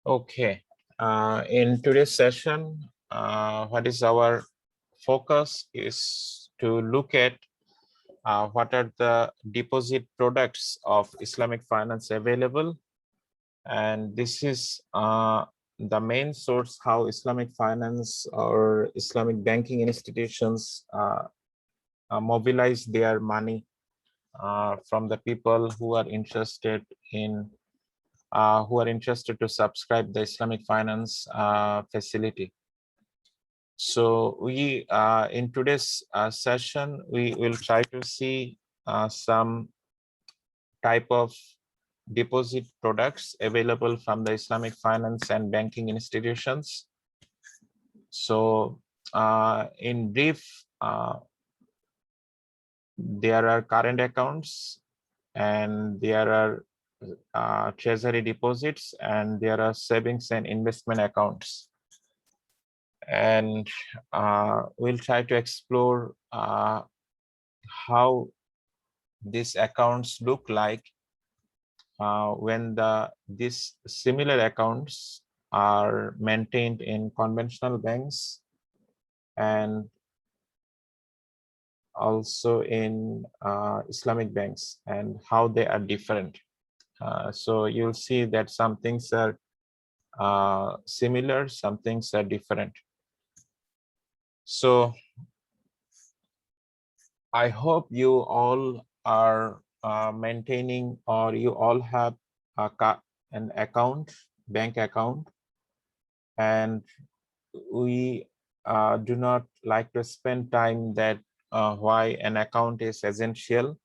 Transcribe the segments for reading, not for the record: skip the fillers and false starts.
Okay, in today's session, what is our focus is to look at what are the deposit products of Islamic finance available. And this is the main source how Islamic finance or Islamic banking institutions mobilize their money from the people who are interested to subscribe the Islamic finance facility. So we in today's session, we will try to see some type of deposit products available from the Islamic finance and banking institutions. So in brief, there are current accounts and there are treasury deposits and there are savings and investment accounts. And we'll try to explore how these accounts look like when these similar accounts are maintained in conventional banks and also in Islamic banks, and how they are different. So you'll see that some things are similar, some things are different. So I hope you all are maintaining, or you all have an account, bank account, and we do not like to spend time that why an account is essential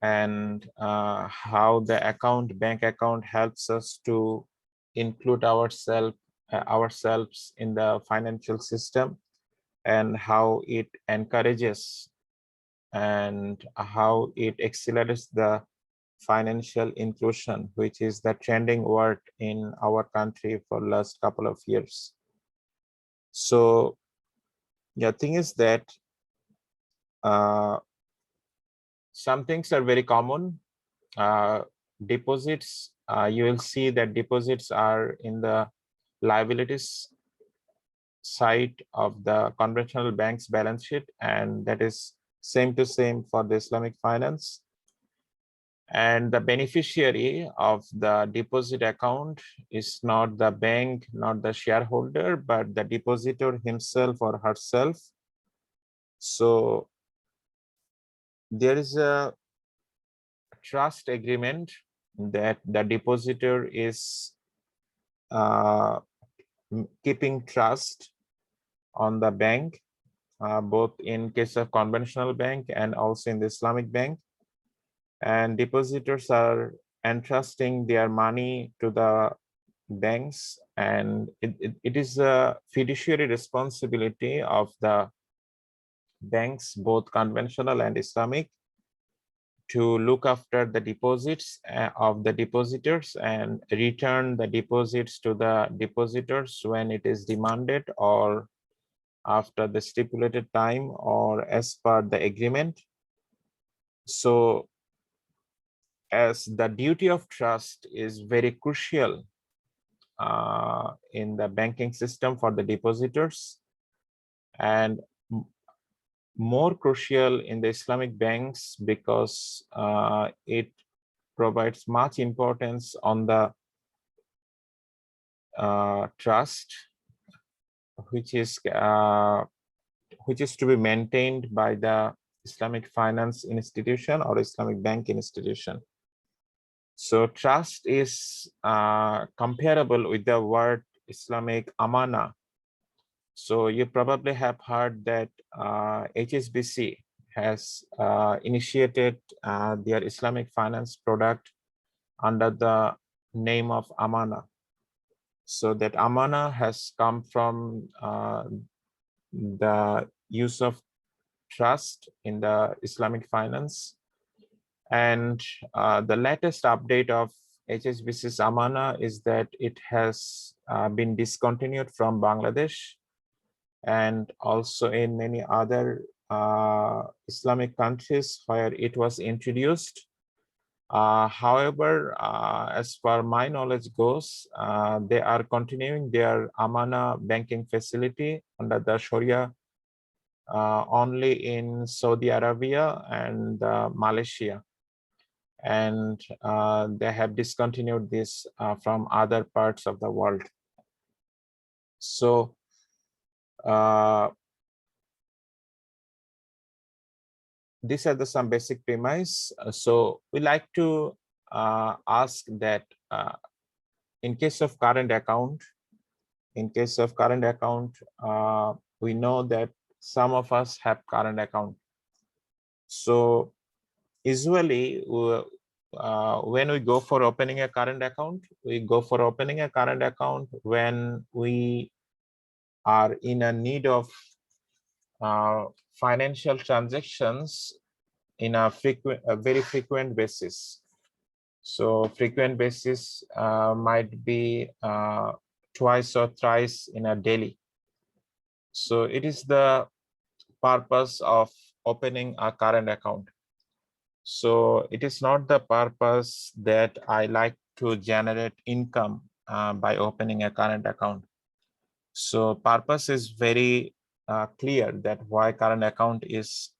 and how the bank account helps us to include ourselves in the financial system, and how it encourages and how it accelerates the financial inclusion, which is the trending word in our country for last couple of years. So the thing is that some things are very common. Deposits, you will see that deposits are in the liabilities side of the conventional bank's balance sheet, and that is same to same for the Islamic finance. And the beneficiary of the deposit account is not the bank, not the shareholder, but the depositor himself or herself. So there is a trust agreement that the depositor is keeping trust on the bank, both in case of conventional bank and also in the Islamic bank. And depositors are entrusting their money to the banks, and it is a fiduciary responsibility of the banks, both conventional and Islamic, to look after the deposits of the depositors and return the deposits to the depositors when it is demanded, or after the stipulated time, or as per the agreement. So as the duty of trust is very crucial in the banking system for the depositors, and more crucial in the Islamic banks, because it provides much importance on the trust, which is to be maintained by the Islamic finance institution or Islamic bank institution. So trust is comparable with the word Islamic amana. So you probably have heard that HSBC has initiated their Islamic finance product under the name of amana. So that amana has come from the use of trust in the Islamic finance. And the latest update of HSBC's amana is that it has been discontinued from Bangladesh, and also in many other Islamic countries where it was introduced. However, as far my knowledge goes, they are continuing their Amana banking facility under the Sharia only in Saudi Arabia and Malaysia. And they have discontinued this from other parts of the world. So these are some basic premise. So we like to ask that in case of current account, we know that some of us have current account. So usually when we go for opening a current account, when we are in a need of financial transactions in a very frequent basis. So frequent basis might be twice or thrice in a daily. So it is the purpose of opening a current account. So it is not the purpose that I like to generate income by opening a current account. So purpose is very clear that why current account is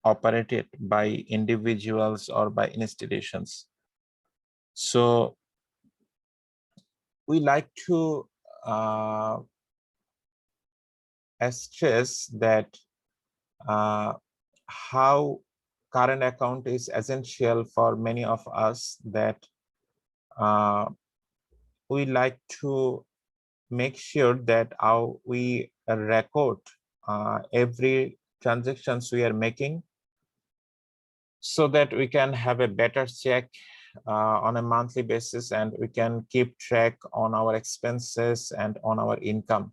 operated by individuals or by institutions. So we like to stress that how current account is essential for many of us, that we like to make sure that we record every transactions we are making, so that we can have a better check on a monthly basis, and we can keep track on our expenses and on our income.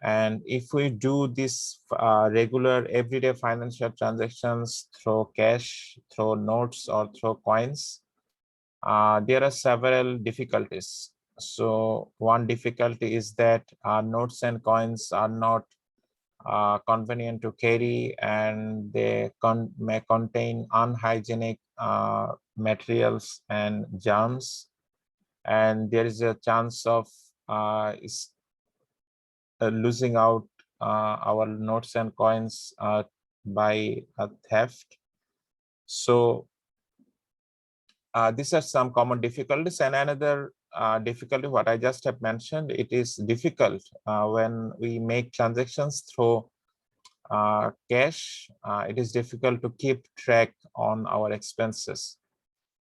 And if we do this regular everyday financial transactions through cash, through notes, or through coins, there are several difficulties. So one difficulty is that notes and coins are not convenient to carry, and they may contain unhygienic materials and germs, and there is a chance of losing out our notes and coins by theft. So these are some common difficulties. And another difficulty, what I just have mentioned, it is difficult when we make transactions through cash. It is difficult to keep track on our expenses.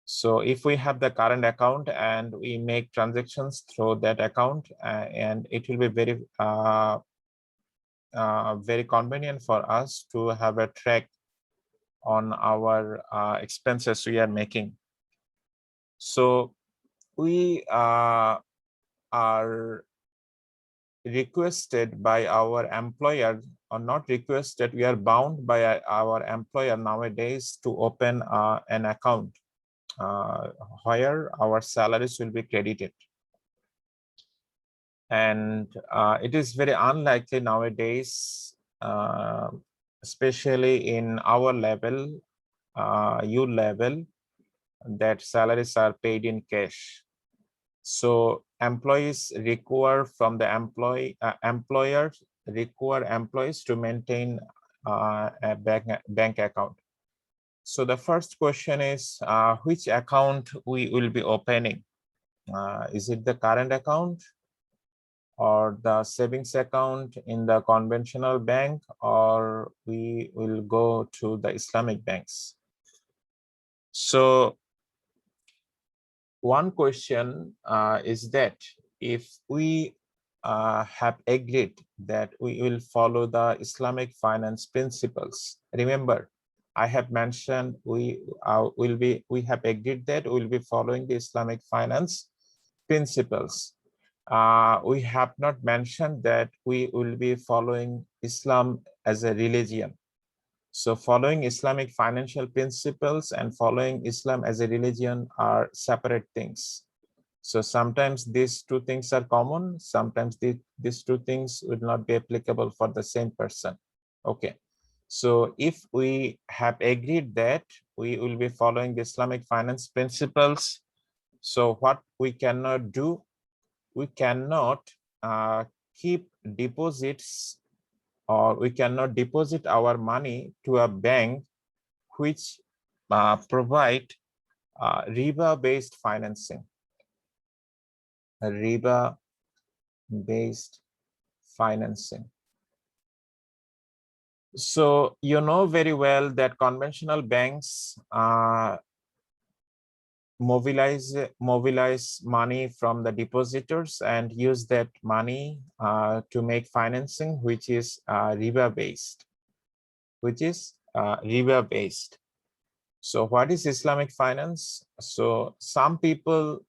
So if we have the current account and we make transactions through that account, and it will be very convenient for us to have a track on our expenses we are making. So we are requested by our employer, or not requested, we are bound by our employer nowadays to open an account where our salaries will be credited. And it is very unlikely nowadays, especially in our level, U level, that salaries are paid in cash. So employees require from the employers require employees to maintain a bank account. So the first question is which account we will be opening? Is it the current account, or the savings account in the conventional bank, or we will go to the Islamic banks? So one question is that if we have agreed that we will follow the Islamic finance principles. Remember, I have mentioned we have agreed that we will be following the Islamic finance principles. We have not mentioned that we will be following Islam as a religion. So following Islamic financial principles and following Islam as a religion are separate things. So sometimes these two things are common, sometimes these two things would not be applicable for the same person. Okay, So if we have agreed that we will be following the Islamic finance principles, so what we cannot do, we cannot keep deposits, or we cannot deposit our money to a bank which provide riba-based financing. Riba-based financing. So you know very well that conventional banks mobilize money from the depositors and use that money to make financing, which is riba-based. So what is Islamic finance? So some people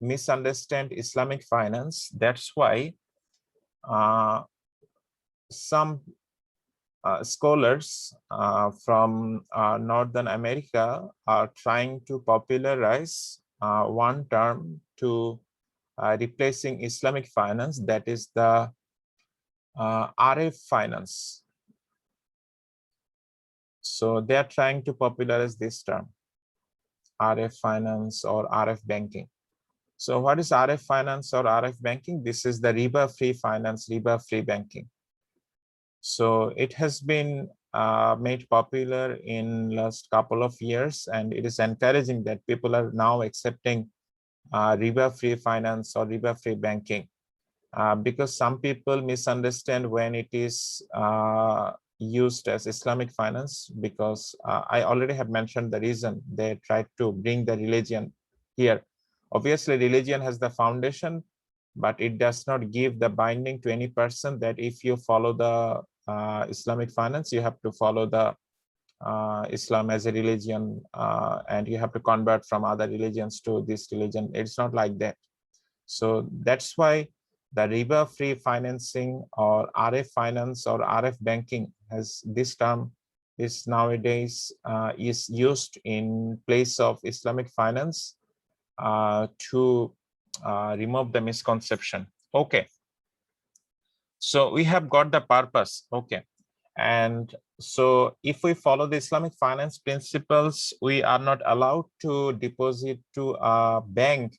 misunderstand Islamic finance. That's why some scholars from Northern America are trying to popularize one term to replacing Islamic finance, that is the RF finance. So they are trying to popularize this term, RF finance or RF banking. So what is RF finance or RF banking? This is the riba-free finance, riba-free banking. So it has been made popular in last couple of years, and it is encouraging that people are now accepting riba-free finance or riba-free banking, because some people misunderstand when it is used as Islamic finance, because I already have mentioned the reason they tried to bring the religion here. Obviously, religion has the foundation, but it does not give the binding to any person that if you follow the Islamic finance, you have to follow the Islam as a religion, and you have to convert from other religions to this religion. It's not like that. So that's why the riba-free financing or RF finance or RF banking, as this term is nowadays is used in place of Islamic finance to remove the misconception. Okay. So we have got the purpose. Okay. And so if we follow the Islamic finance principles, we are not allowed to deposit to a bank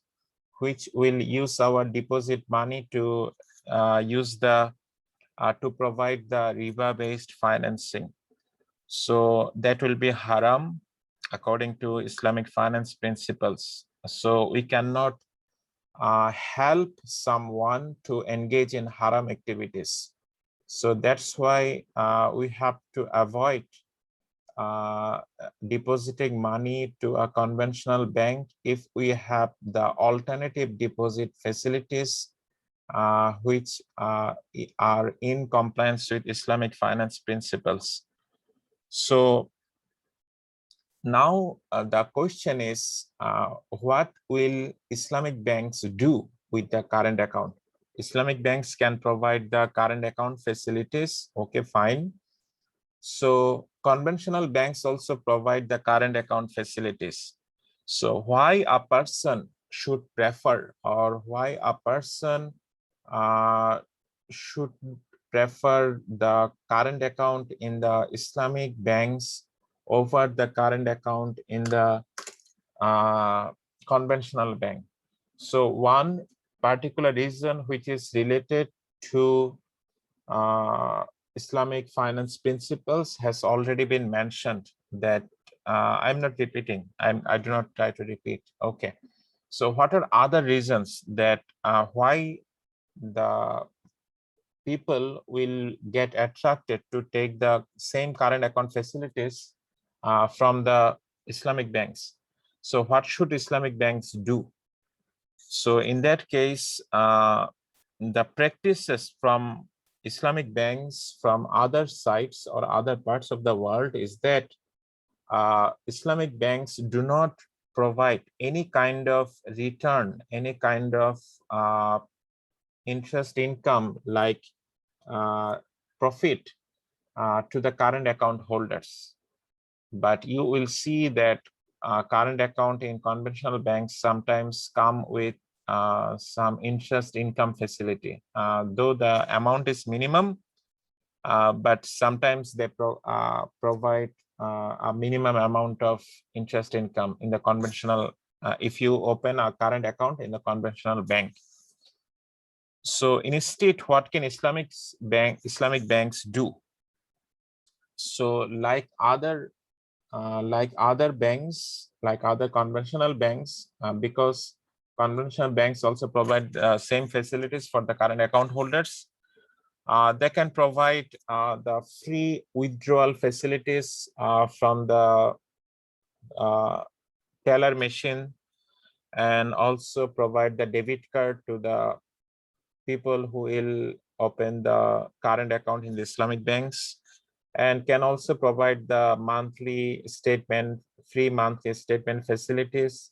which will use our deposit money to use the to provide the riba-based financing. So that will be haram according to Islamic finance principles. So we cannot help someone to engage in haram activities. So that's why we have to avoid depositing money to a conventional bank if we have the alternative deposit facilities which are in compliance with Islamic finance principles. So now the question is, what will Islamic banks do with the current account? Islamic banks can provide the current account facilities. Okay, fine. So conventional banks also provide the current account facilities. So why a person should prefer, or why a person should prefer the current account in the Islamic banks over the current account in the conventional bank? So one particular reason which is related to Islamic finance principles has already been mentioned, that I'm not repeating. I do not try to repeat. Okay. So what are other reasons that why the people will get attracted to take the same current account facilities from the Islamic banks? So what should Islamic banks do? So in that case, the practices from Islamic banks from other sites or other parts of the world is that Islamic banks do not provide any kind of return, any kind of interest income like profit to the current account holders. But you will see that current account in conventional banks sometimes come with some interest income facility. Though the amount is minimum, but sometimes they provide a minimum amount of interest income in the conventional, if you open a current account in the conventional bank. So instead, what can Islamic banks do? So like other banks, like other conventional banks, because conventional banks also provide same facilities for the current account holders. They can provide the free withdrawal facilities from the teller machine, and also provide the debit card to the people who will open the current account in the Islamic banks, and can also provide the free monthly statement facilities,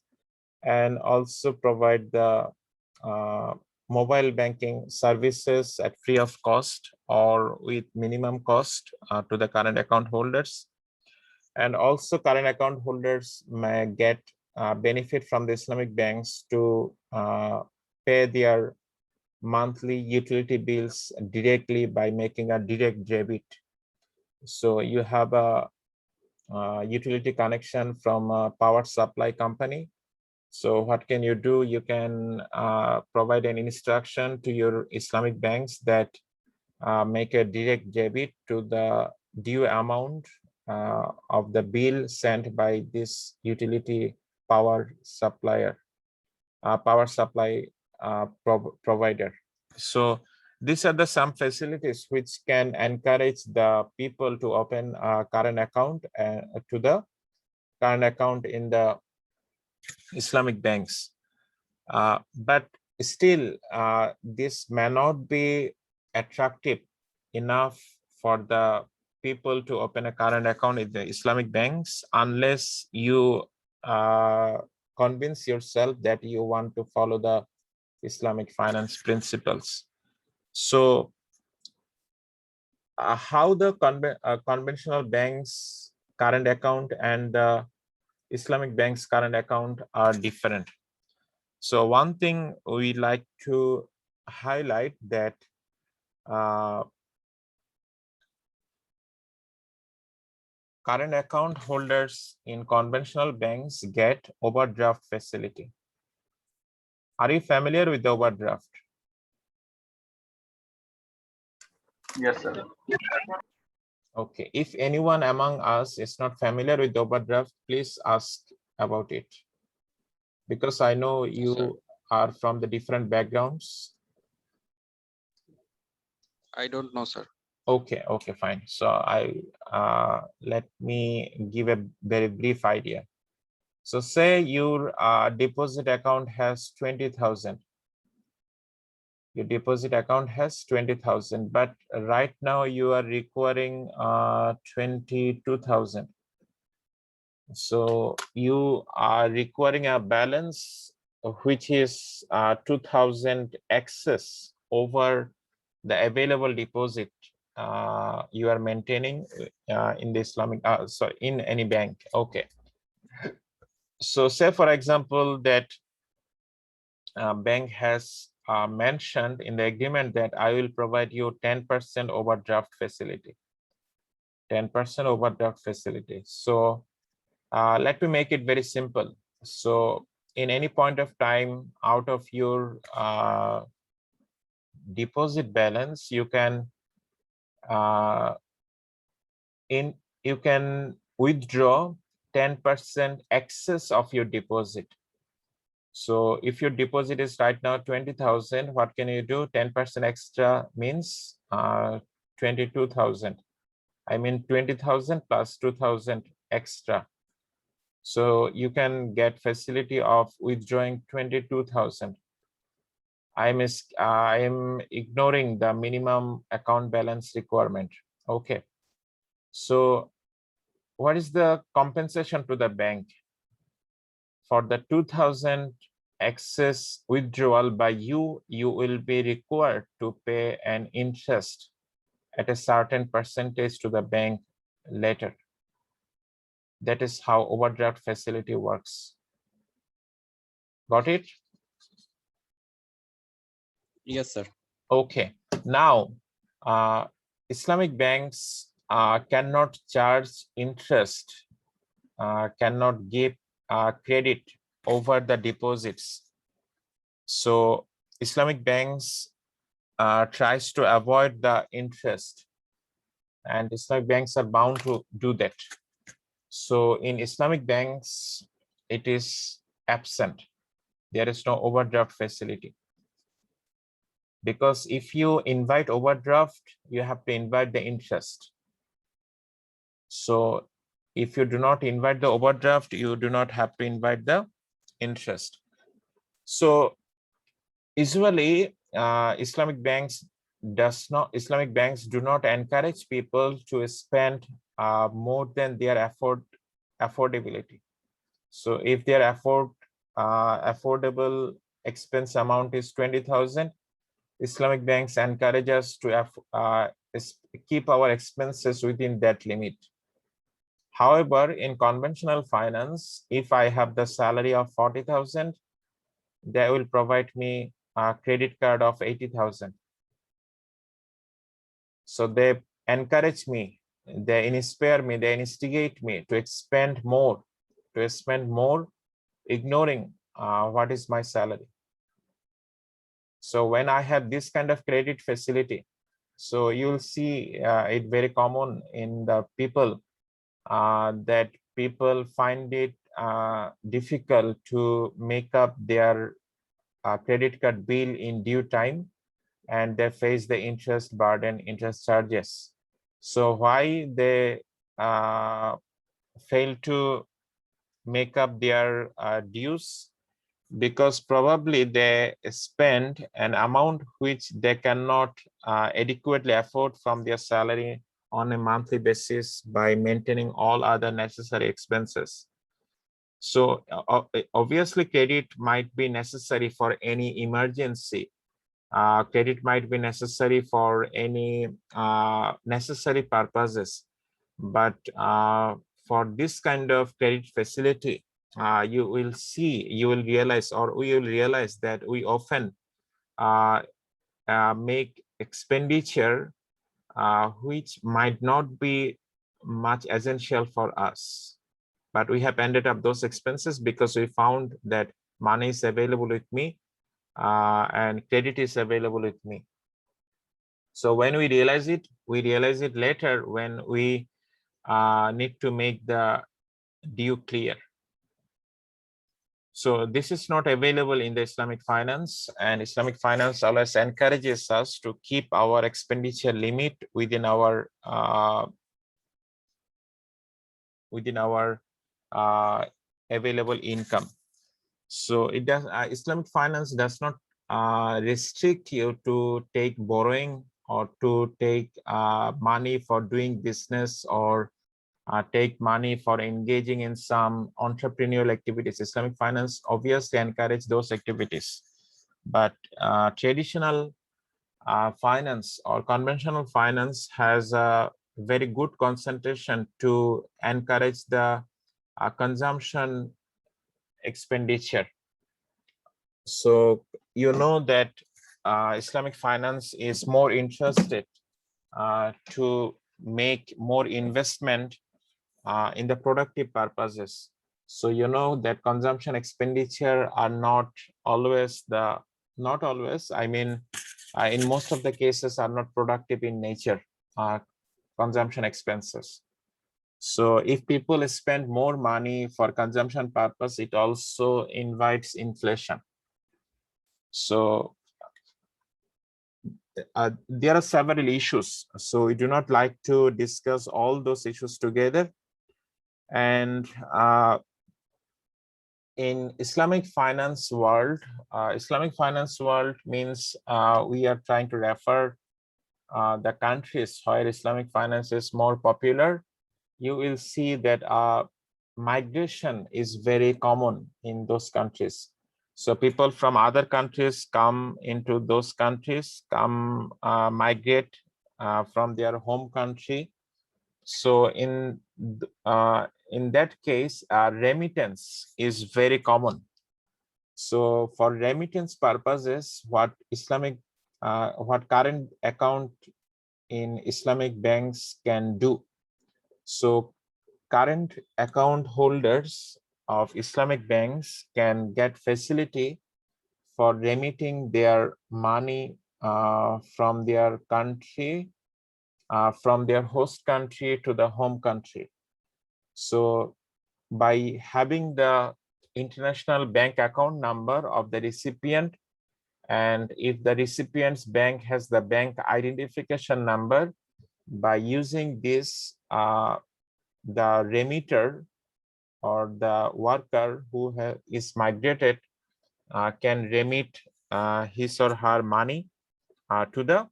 and also provide the mobile banking services at free of cost or with minimum cost to the current account holders. And also current account holders may get benefit from the Islamic banks to pay their monthly utility bills directly by making a direct debit. So you have a utility connection from a power supply company. So what can you do? You can provide an instruction to your Islamic banks that make a direct debit to the due amount of the bill sent by this utility power supplier, provider. So these are the some facilities which can encourage the people to open a current account to the current account in the Islamic banks. But still, this may not be attractive enough for the people to open a current account in the Islamic banks unless you convince yourself that you want to follow the Islamic finance principles. So how the conventional banks current account and the Islamic banks current account are different. So one thing we like to highlight that current account holders in conventional banks get overdraft facility. Are you familiar with the overdraft? Yes, sir. Okay, if anyone among us is not familiar with overdraft, please ask about it. Because I know you are from the different backgrounds. I don't know, sir. Okay, okay, fine. So let me give a very brief idea. So say your deposit account has 20,000. Your deposit account has 20,000, but right now you are requiring 22,000. So you are requiring a balance which is 2,000 excess over the available deposit you are maintaining in the Islamic, sorry, in any bank. Okay. So say for example that bank has mentioned in the agreement that I will provide you 10% overdraft facility. 10% overdraft facility. So let me make it very simple. So in any point of time out of your deposit balance, you can withdraw 10% excess of your deposit. So if your deposit is right now 20,000, what can you do? 10% extra means 22,000. I mean 20,000 plus 2,000 extra. So you can get facility of withdrawing 22,000. I am ignoring the minimum account balance requirement. Okay. So what is the compensation to the bank? For the 2,000 excess withdrawal by you, you will be required to pay an interest at a certain percentage to the bank later. That is how overdraft facility works. Got it? Yes, sir. Okay. Now, Islamic banks cannot charge interest, cannot give credit over the deposits. So Islamic banks tries to avoid the interest, and Islamic banks are bound to do that. So in Islamic banks, it is absent. There is no overdraft facility. Because if you invite overdraft, you have to invite the interest. So if you do not invite the overdraft, you do not have to invite the interest. So usually Islamic banks do not encourage people to spend more than their affordability. So if their affordable expense amount is 20,000, Islamic banks encourage us to keep our expenses within that limit. However, in conventional finance, if I have the salary of 40,000, they will provide me a credit card of 80,000. So they encourage me, they inspire me, they instigate me to spend more, ignoring what is my salary. So when I have this kind of credit facility, so you'll see it very common in the people that people find it difficult to make up their credit card bill in due time, and they face the interest burden, interest charges. So why they fail to make up their dues? Because probably they spend an amount which they cannot adequately afford from their salary on a monthly basis by maintaining all other necessary expenses. So obviously credit might be necessary for any emergency. Credit might be necessary for any necessary purposes, but for this kind of credit facility, you will realize, or we will realize that we often make expenditure which might not be much essential for us, but we have ended up those expenses because we found that money is available with me and credit is available with me. So when we realize it later when we need to make the due clear. So this is not available in the Islamic finance, and Islamic finance always encourages us to keep our expenditure limit within our available income. So it does. Islamic finance does not restrict you to take borrowing or to take money for doing business or take money for engaging in some entrepreneurial activities. Islamic finance obviously encourage those activities, but traditional finance or conventional finance has a very good concentration to encourage the consumption expenditure. So you know that Islamic finance is more interested to make more investment in the productive purposes. So you know that consumption expenditure are not always, I mean, in most of the cases are not productive in nature, consumption expenses. So if people spend more money for consumption purpose, it also invites inflation. So there are several issues. So we do not like to discuss all those issues together. And in Islamic finance world means we are trying to refer the countries where Islamic finance is more popular. You will see that migration is very common in those countries. So people from other countries come into those countries, migrate from their home country. So in that case, remittance is very common. So for remittance purposes, what current account in Islamic banks can do. So current account holders of Islamic banks can get facility for remitting their money from their country, from their host country to the home country. So by having the international bank account number of the recipient, and if the recipient's bank has the bank identification number, by using this, the remitter or the worker who is migrated can remit his or her money to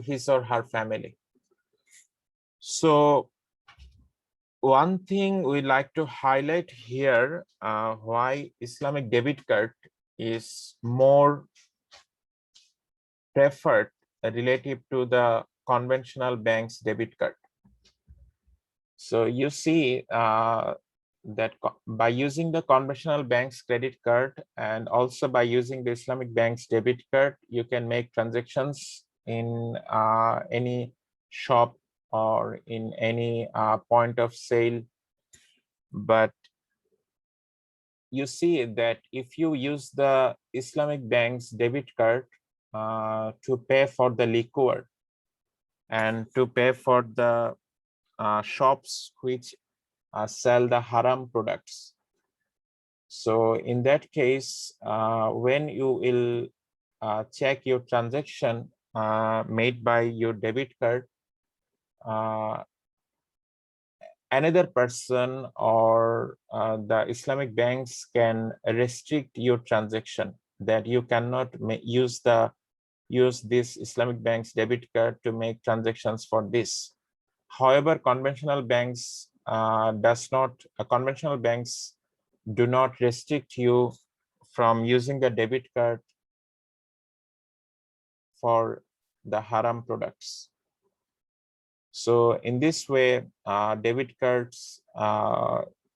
his or her family. So one thing we like to highlight here, why Islamic debit card is more preferred relative to the conventional bank's debit card. So you see that by using the conventional bank's credit card and also by using the Islamic bank's debit card, you can make transactions in any shop or in any point of sale. But you see that if you use the Islamic bank's debit card to pay for the liquor and to pay for the shops which sell the haram products. So in that case, when you will check your transaction made by your debit card, another person or the Islamic banks can restrict your transaction, that you cannot use this Islamic bank's debit card to make transactions for this. However, conventional banks do not restrict you from using the debit card for the haram products. So in this way, debit cards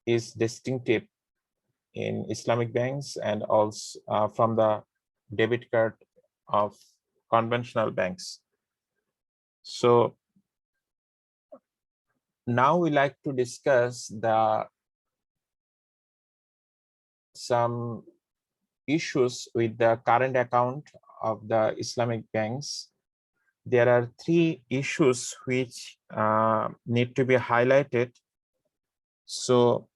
is distinctive in Islamic banks and also from the debit card of conventional banks. So now we like to discuss some issues with the current account of the Islamic banks. There are three issues which need to be highlighted. So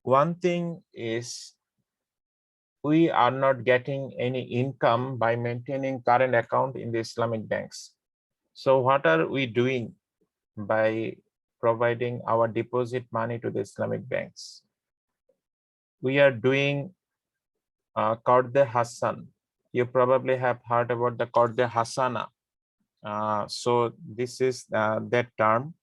one thing is we are not getting any income by maintaining current account in the Islamic banks. So what are we doing by providing our deposit money to the Islamic banks? We are doing Qard Hassan. You probably have heard about the Qard Hassana. So this is that term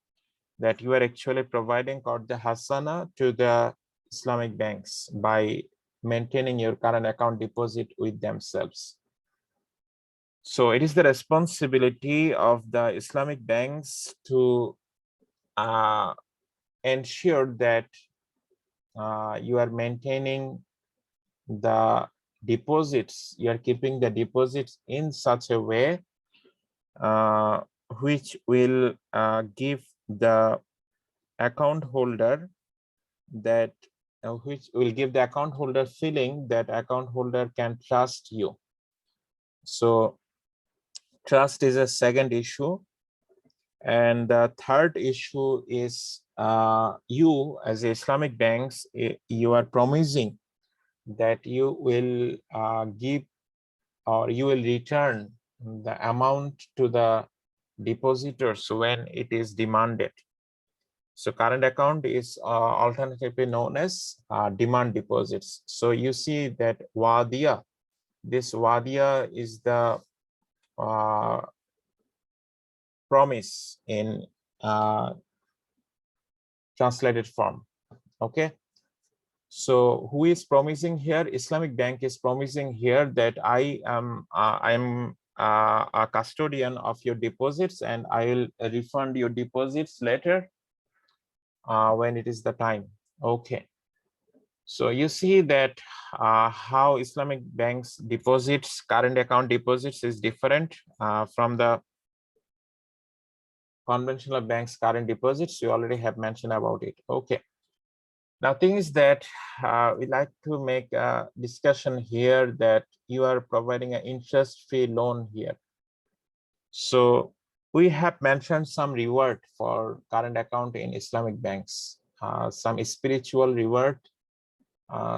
that you are actually providing Qard Hassana to the Islamic banks by maintaining your current account deposit with themselves. So it is the responsibility of the Islamic banks to ensure that you are maintaining the deposits, you are keeping the deposits in such a way which will give the account holder feeling that account holder can trust you. So trust is a second issue. And the third issue is you as Islamic banks, you are promising that you will give or you will return the amount to the depositors when it is demanded. So current account is alternatively known as demand deposits. So you see that wadiya, this wadiya is the promise in translated form. Okay. So who is promising here? Islamic Bank is promising here that I am a custodian of your deposits and I will refund your deposits later when it is the time. Okay. So you see that how Islamic banks deposits, current account deposits is different from the conventional banks current deposits. You already have mentioned about it. Okay. Now thing is that we like to make a discussion here that you are providing an interest-free loan here. So we have mentioned some reward for current account in Islamic banks, some spiritual reward,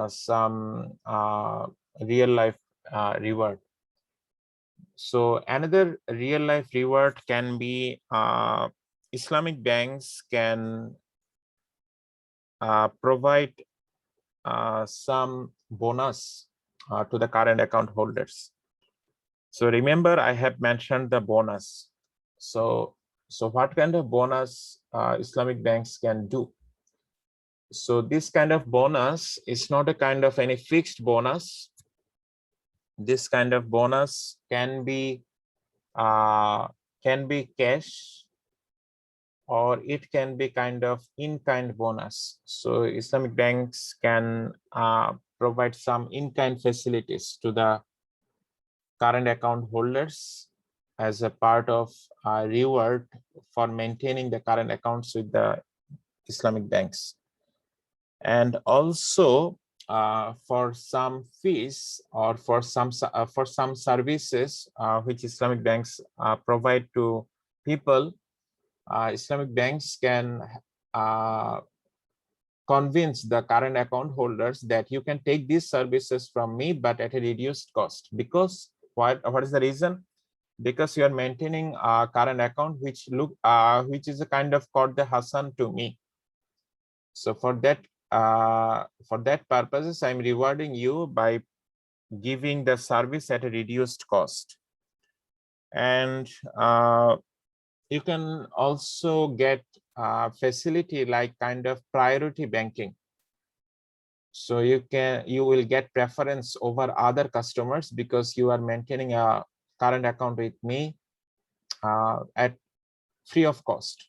some real life reward. So another real life reward can be Islamic banks can provide some bonus to the current account holders. So remember, I have mentioned the bonus. So what kind of bonus Islamic banks can do? So this kind of bonus is not a kind of any fixed bonus. This kind of bonus can be cash, or it can be kind of in-kind bonus. So Islamic banks can provide some in-kind facilities to the current account holders as a part of reward for maintaining the current accounts with the Islamic banks. And also for some fees or for some services which Islamic banks provide to people, Islamic banks can convince the current account holders that you can take these services from me, but at a reduced cost. Because what is the reason? Because you are maintaining a current account which is a kind of called the Hassan to me. So for that purposes, I'm rewarding you by giving the service at a reduced cost. And you can also get facility like kind of priority banking. So you will get preference over other customers because you are maintaining a current account with me at free of cost.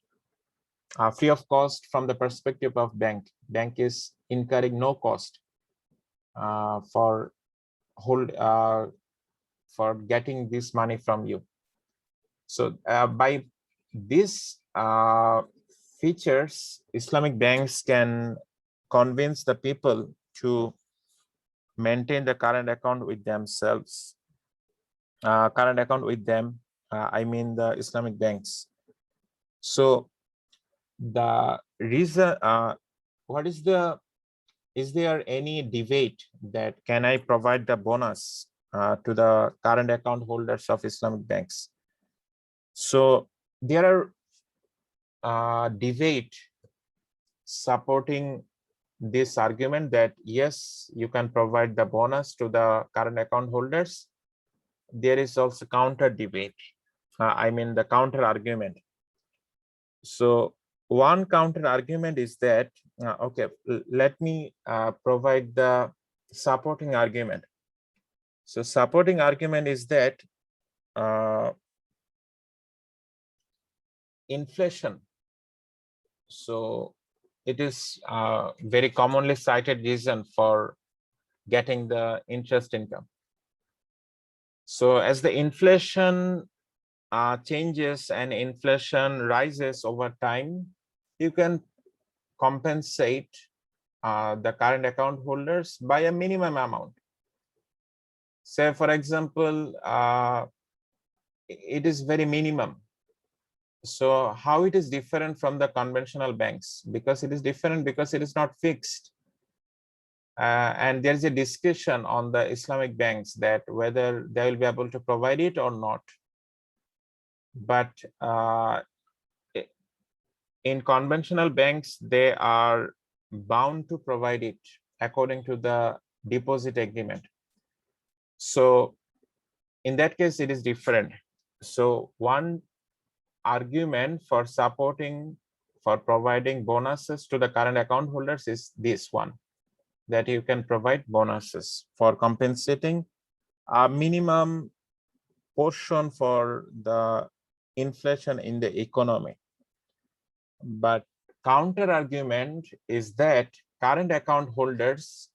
Free of cost from the perspective of bank. Bank is incurring no cost for getting this money from you. So by these features, Islamic banks can convince the people to maintain the current account with themselves. Current account with them, I mean the Islamic banks. So the reason, is there any debate that can I provide the bonus to the current account holders of Islamic banks? So there are debate supporting this argument that yes, you can provide the bonus to the current account holders. There is also counter debate. I mean the counter argument. So one counter argument is that, okay, let me provide the supporting argument. So supporting argument is that inflation. So it is very commonly cited reason for getting the interest income. So as the inflation changes and inflation rises over time, you can compensate the current account holders by a minimum amount. Say, for example, it is very minimum. So how it is different from the conventional banks? Because it is different because it is not fixed. And there is a discussion on the Islamic banks that whether they will be able to provide it or not. But in conventional banks, they are bound to provide it according to the deposit agreement. So in that case, it is different. So one argument for providing bonuses to the current account holders is this one, that you can provide bonuses for compensating a minimum portion for the inflation in the economy. But counter argument is that current account holders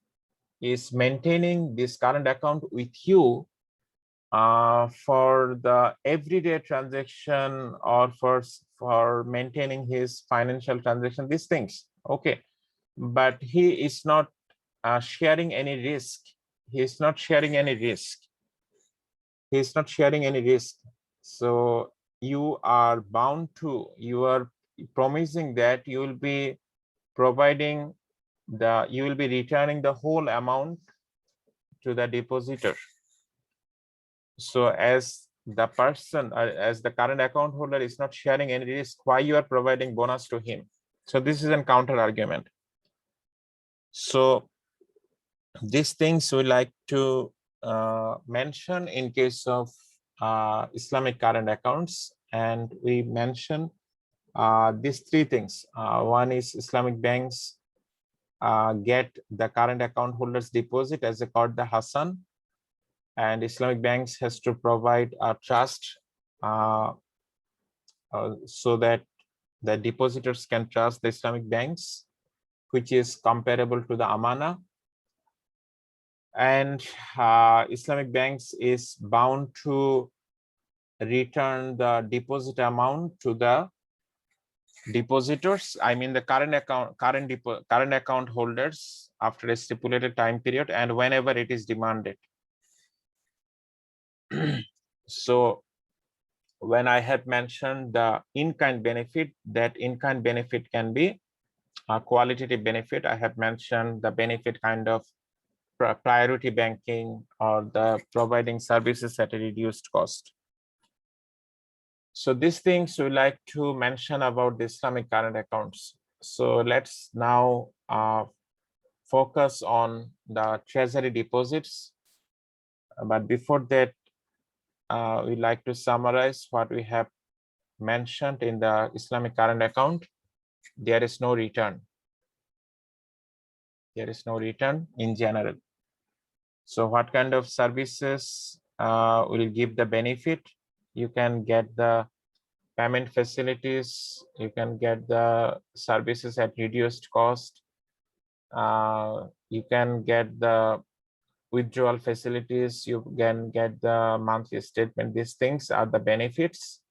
is maintaining this current account with you for the everyday transaction or for maintaining his financial transaction, these things. Okay, but he is not sharing any risk. He is not sharing any risk. He is not sharing any risk. So you are bound to, you are promising that you will be providing you will be returning the whole amount to the depositor. So as the person, as the current account holder is not sharing any risk, why you are providing bonus to him? So this is a counter argument. So these things we like to mention in case of Islamic current accounts, and we mention these three things. One is Islamic banks get the current account holders deposit as a Qarda Hasan, and Islamic banks has to provide a trust so that the depositors can trust the Islamic banks, which is comparable to the Amana. And Islamic banks is bound to return the deposit amount to the depositors, I mean the current account holders, after a stipulated time period and whenever it is demanded. So when I have mentioned the in-kind benefit, that in-kind benefit can be a qualitative benefit. I have mentioned the benefit kind of priority banking or the providing services at a reduced cost. So these things we like to mention about the Islamic current accounts. So let's now focus on the treasury deposits. But before that, we like to summarize what we have mentioned in the Islamic current account. There is no return. There is no return in general. So what kind of services will give the benefit? You can get the payment facilities, you can get the services at reduced cost, you can get the withdrawal facilities, you can get the monthly statement. These things are the benefits.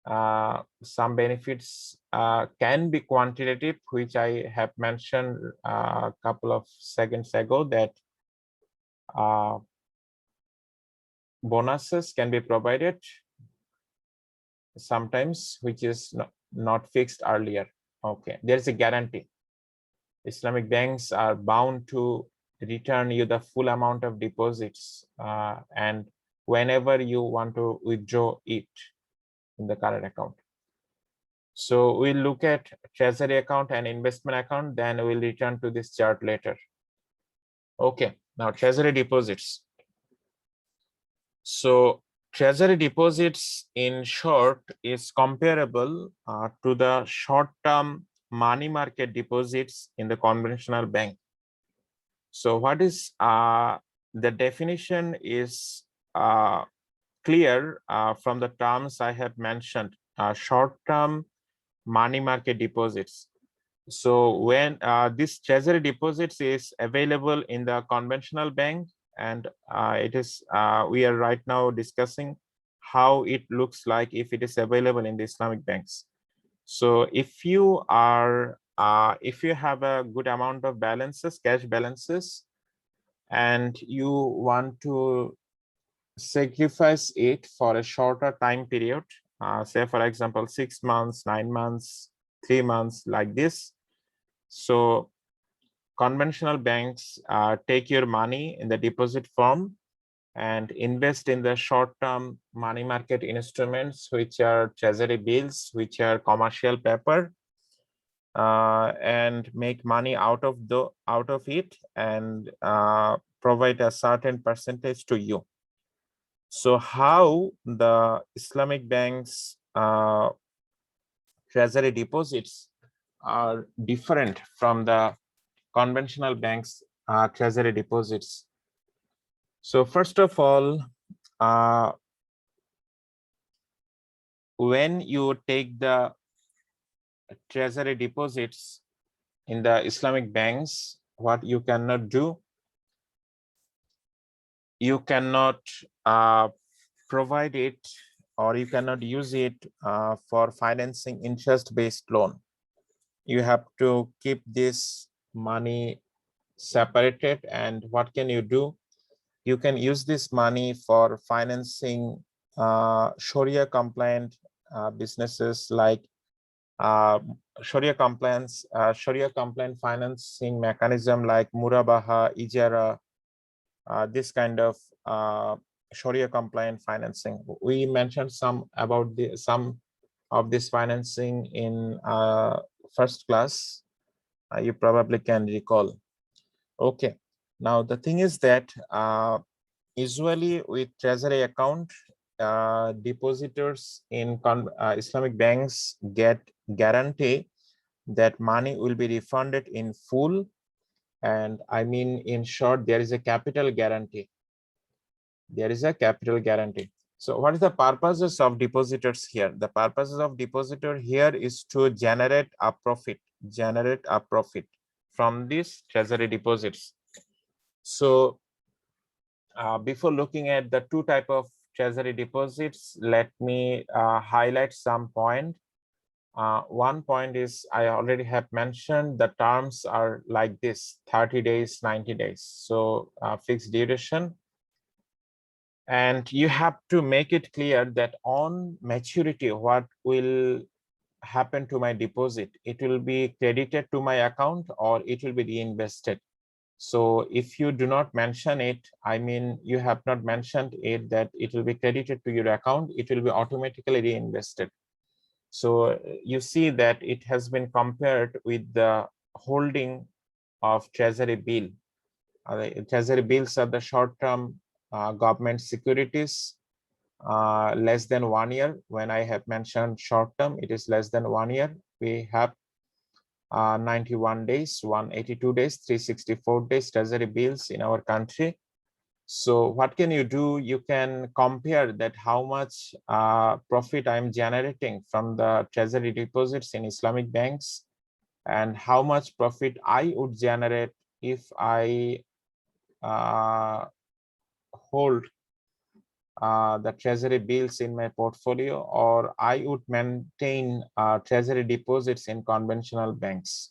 Some benefits can be quantitative, which I have mentioned a couple of seconds ago, that bonuses can be provided sometimes, which is not fixed earlier. Okay, there's a guarantee. Islamic banks are bound to return you the full amount of deposits and whenever you want to withdraw it in the current account. So we'll look at treasury account and investment account, then we'll return to this chart later. Okay, now treasury deposits. So treasury deposits in short is comparable to the short-term money market deposits in the conventional bank. So what is the definition is clear from the terms I have mentioned, short-term money market deposits. So when this treasury deposits is available in the conventional bank, and it is we are right now discussing how it looks like if it is available in the Islamic banks. So if you are if you have a good amount of balances, cash balances, and you want to sacrifice it for a shorter time period, say for example 6 months, 9 months, 3 months, like this. So conventional banks take your money in the deposit form and invest in the short-term money market instruments, which are treasury bills, which are commercial paper, and make money out of it and provide a certain percentage to you. So how the Islamic banks treasury deposits are different from the conventional banks treasury deposits? So first of all, when you take the treasury deposits, in the Islamic banks, what you cannot do, you cannot provide it, or you cannot use it for financing interest-based loan. You have to keep this money separated. And what can you do? You can use this money for financing Sharia compliant businesses, like Sharia compliant financing mechanism like Murabaha, Ijara, this kind of Sharia compliant financing. We mentioned some of this financing in first class. You probably can recall. Okay. Now the thing is that usually with Treasury account, depositors in Islamic banks get guarantee that money will be refunded in full. And I mean, in short, there is a capital guarantee. There is a capital guarantee. So what is the purposes of depositors here? The purposes of depositor here is to generate a profit from these Treasury deposits. So before looking at the two type of Treasury deposits, let me highlight some point. One point is, I already have mentioned, the terms are like this: 30 days, 90 days. So fixed duration. And you have to make it clear that on maturity, what will happen to my deposit? It will be credited to my account or it will be reinvested. So if you do not mention it, I mean, you have not mentioned it that it will be credited to your account, it will be automatically reinvested. So you see that it has been compared with the holding of Treasury bill. Treasury bills are the short-term government securities, less than 1 year. When I have mentioned short-term, it is less than 1 year. We have 91 days, 182 days, 364 days Treasury bills in our country. So what can you do? You can compare that how much profit I'm generating from the Treasury deposits in Islamic banks, and how much profit I would generate if I hold the Treasury bills in my portfolio, or I would maintain Treasury deposits in conventional banks.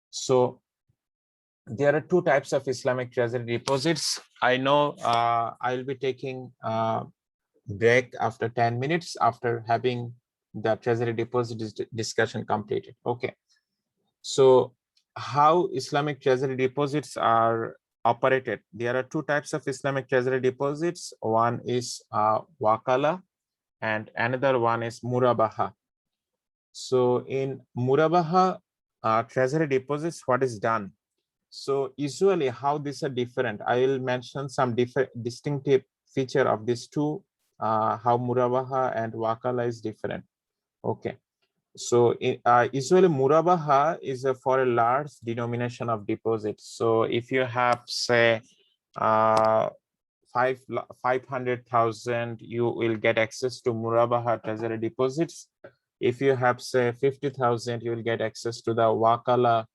So there are two types of Islamic Treasury deposits. I know I'll be taking a break after 10 minutes after having the Treasury deposit discussion completed. Okay. So how Islamic Treasury deposits are operated? There are two types of Islamic Treasury deposits. One is Wakala and another one is Murabaha. So in Murabaha Treasury deposits, what is done? So usually how these are different, I will mention some different distinctive feature of these two, how Murabaha and Wakala is different. Okay. So usually Murabaha is for a large denomination of deposits. So if you have, say, 500,000, you will get access to Murabaha Treasury deposits. If you have, say, 50,000, you will get access to the Wakala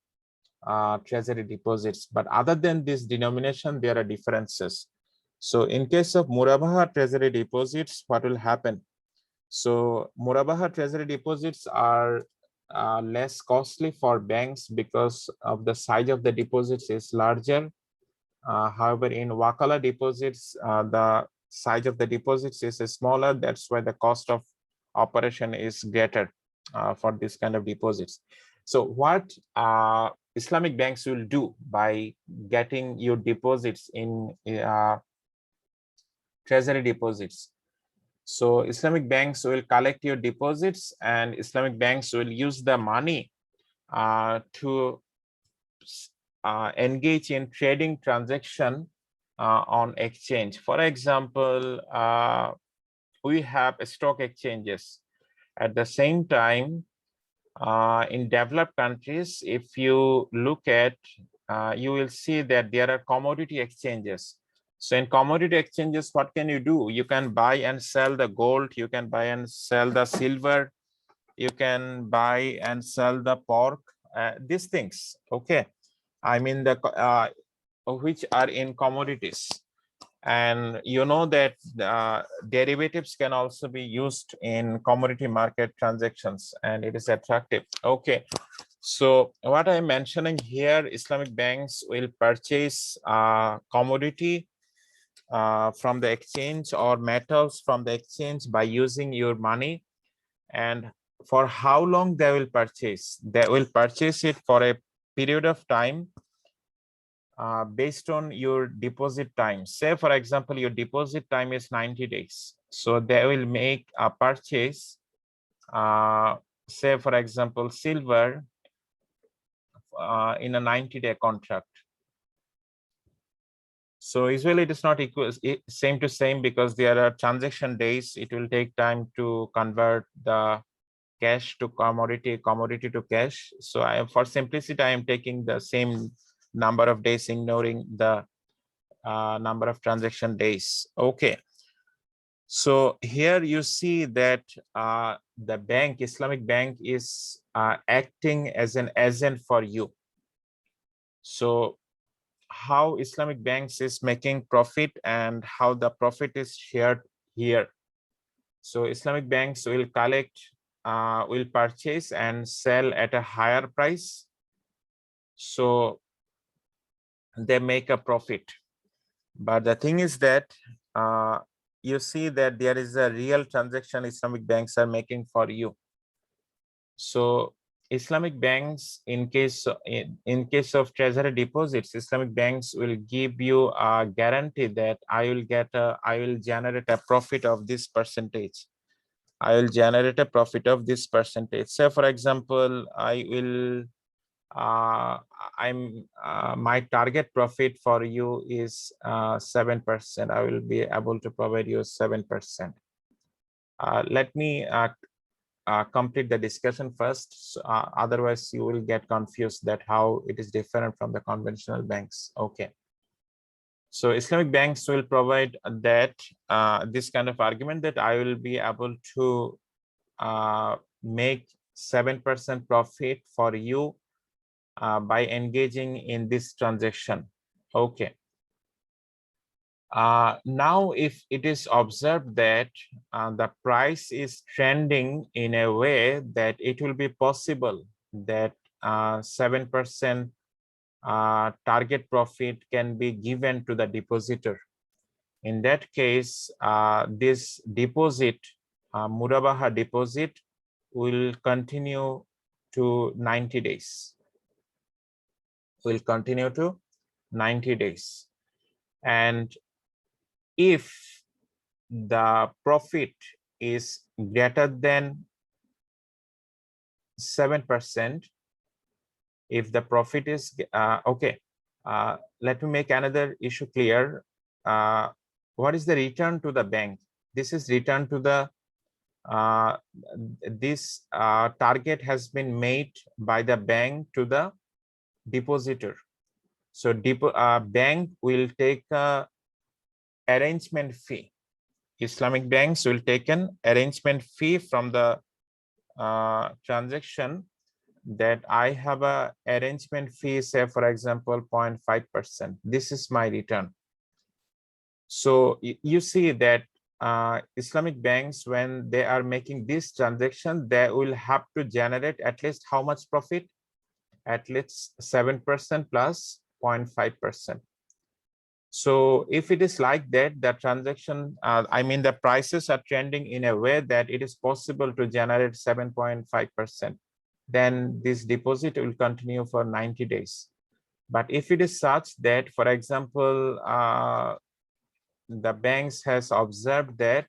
Treasury deposits. But other than this denomination, there are differences. So in case of Murabaha Treasury deposits, what will happen? So Murabaha Treasury deposits are less costly for banks because of the size of the deposits is larger. However, in Wakala deposits, the size of the deposits is smaller. That's why the cost of operation is greater for this kind of deposits. So what Islamic banks will do by getting your deposits in Treasury deposits? So Islamic banks will collect your deposits, and Islamic banks will use the money to engage in trading transaction on exchange. For example, we have stock exchanges. At the same time, in developed countries, if you look at, you will see that there are commodity exchanges. So in commodity exchanges, what can you do? You can buy and sell the gold, you can buy and sell the silver, you can buy and sell the pork, these things. Okay, I mean which are in commodities. And you know that derivatives can also be used in commodity market transactions, and it is attractive. Okay, so what I'm mentioning here, Islamic banks will purchase commodity from the exchange or metals from the exchange by using your money. And for how long they will purchase? They will purchase it for a period of time based on your deposit time. Say, for example, your deposit time is 90 days. So they will make a purchase, say, for example, silver in a 90-day contract. So usually it is not equal, same to same, because there are transaction days. It will take time to convert the cash to commodity, commodity to cash. So for simplicity, I am taking the same number of days, ignoring the number of transaction days. Okay. So here you see that the bank, Islamic Bank, is acting as an agent for you. So how Islamic Banks is making profit and how the profit is shared here. So Islamic Banks will collect, will purchase and sell at a higher price. So they make a profit. But the thing is that you see that there is a real transaction Islamic banks are making for you. So Islamic banks, in case of treasury deposits, Islamic banks will give you a guarantee that I will generate a profit of this percentage. I will generate a profit of this percentage. Say, for example, my target profit for you is 7%. I will be able to provide you 7%. Let me complete the discussion first. So, otherwise, you will get confused that how it is different from the conventional banks. Okay. So Islamic banks will provide that this kind of argument that I will be able to make 7% profit for you by engaging in this transaction. Okay. Now, if it is observed that the price is trending in a way that it will be possible that 7% target profit can be given to the depositor. In that case, this deposit, Mudaraba deposit, will continue to 90 days. Will continue to 90 days. And if the profit is greater than 7%, if the profit is okay, let me make another issue clear. What is the return to the bank? This is return to the this target has been made by the bank to the depositor. So bank will take a arrangement fee. Islamic banks will take an arrangement fee from the transaction, that I have a arrangement fee, say, for example, 0.5%. This is my return. So you see that Islamic banks, when they are making this transaction, they will have to generate at least how much profit? At least 7% plus 0.5%. So if it is like that, the transaction, I mean, the prices are trending in a way that it is possible to generate 7.5%, then this deposit will continue for 90 days. But if it is such that, for example, the banks has observed that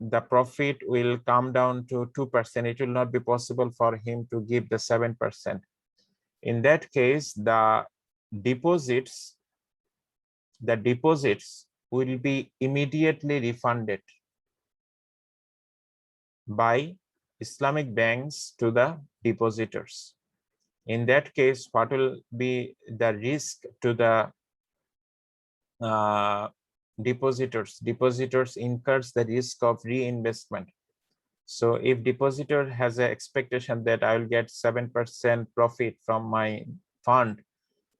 the profit will come down to 2%, it will not be possible for him to give the 7%. In that case, the deposits will be immediately refunded by Islamic banks to the depositors. In that case, what will be the risk to the depositors? Depositors incurs the risk of reinvestment. So if depositor has an expectation that I will get 7% profit from my fund,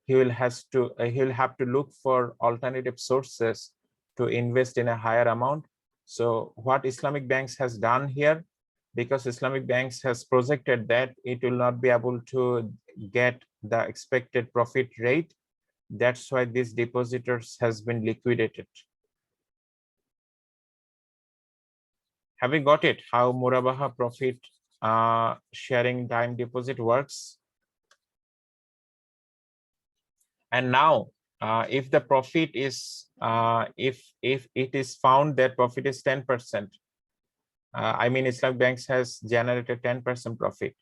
he will have to look for alternative sources to invest in a higher amount. So what Islamic Banks has done here, because Islamic Banks has projected that it will not be able to get the expected profit rate, that's why these depositors has been liquidated. Have you got it? How Murabaha profit sharing time deposit works? And now, if the profit is, if it is found that profit is 10%, I mean, Islamic Banks has generated 10% profit.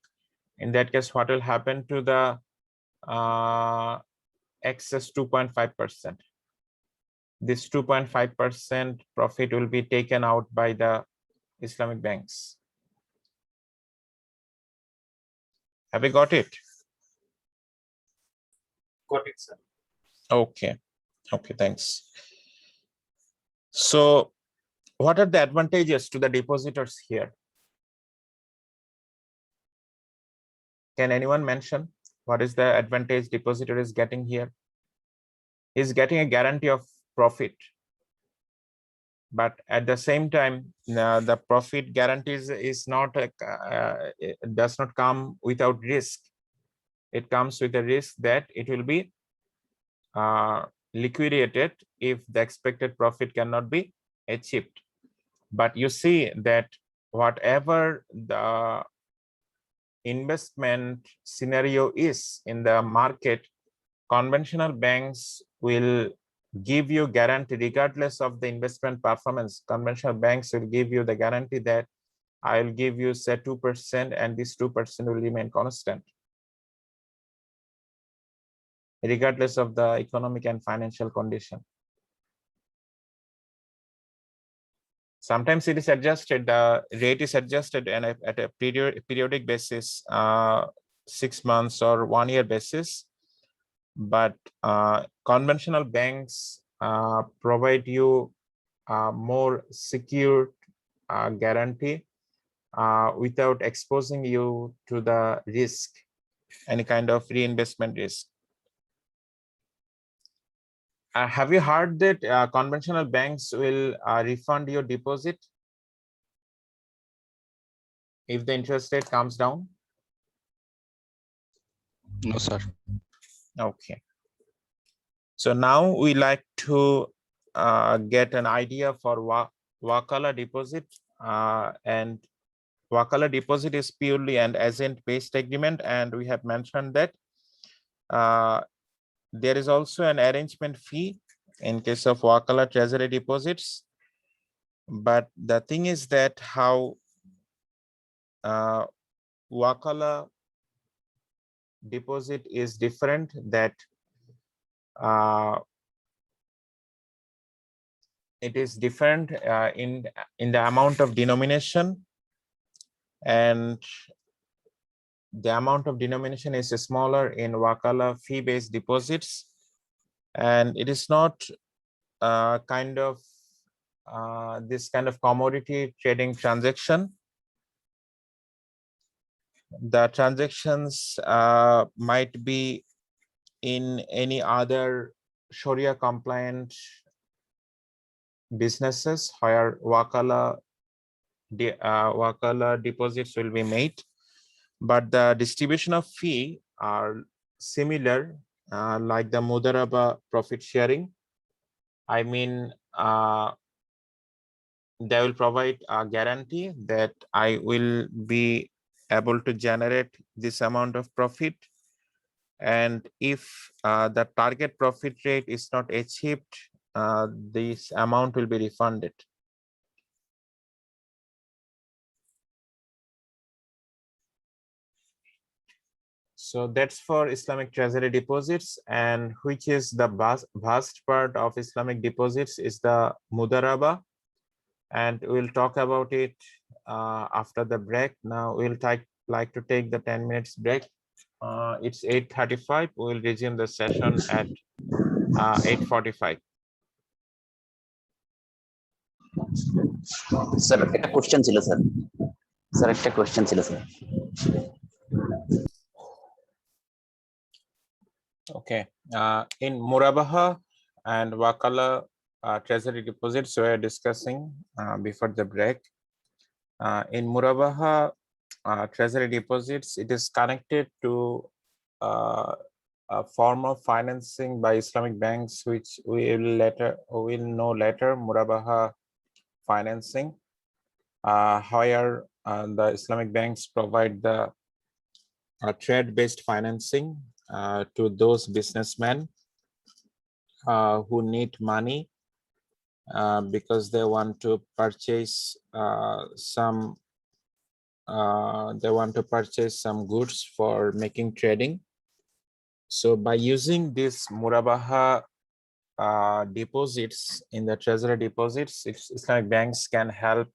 In that case, what will happen to the excess 2.5%? This 2.5% profit will be taken out by the Islamic Banks. Have you got it? Got it, sir. Okay. Okay, thanks. So what are the advantages to the depositors here? Can anyone mention what is the advantage depositor is getting here? He's getting a guarantee of profit, but at the same time, the profit guarantees is not it does not come without risk. It comes with a risk that it will be liquidated if the expected profit cannot be achieved. But you see that whatever the investment scenario is in the market, conventional banks will give you guarantee regardless of the investment performance. Conventional banks will give you the guarantee that I will give you say 2% and this 2% will remain constant regardless of the economic and financial condition. Sometimes it is adjusted, the rate is adjusted and at a periodic basis, 6 months or 1 year basis. But conventional banks provide you more secure guarantee without exposing you to the risk, any kind of reinvestment risk. Have you heard that conventional banks will refund your deposit if the interest rate comes down? No, sir. Okay. So now we like to get an idea for Wakala deposit, and Wakala deposit is purely an agent-based agreement, and we have mentioned that there is also an arrangement fee in case of Wakala treasury deposits. But the thing is that how Wakala deposit is different, that it is different in the amount of denomination, and the amount of denomination is smaller in Wakala fee-based deposits, and it is not kind of this kind of commodity trading transaction. The transactions might be in any other Sharia compliant businesses where Wakala deposits will be made, but the distribution of fee are similar, like the Mudaraba profit sharing. I mean, they will provide a guarantee that I will be able to generate this amount of profit, and if the target profit rate is not achieved, this amount will be refunded. So that's for Islamic treasury deposits, and which is the vast part of Islamic deposits is the Mudaraba, and we'll talk about it after the break. Now we'll like to take the 10 minutes break. It's 8:35. We'll resume the session at 8:45. Sir একটা question ছিল sir Sir, একটা question ছিল sir. Okay. In Murabaha and Wakala treasury deposits, we are discussing before the break. In Murabaha treasury deposits, it is connected to a form of financing by Islamic banks, which we will know later, Murabaha financing, where the Islamic banks provide the trade-based financing to those businessmen who need money because they want to purchase some goods for making trading. So by using this Murabaha deposits in the treasury deposits, Islamic banks can help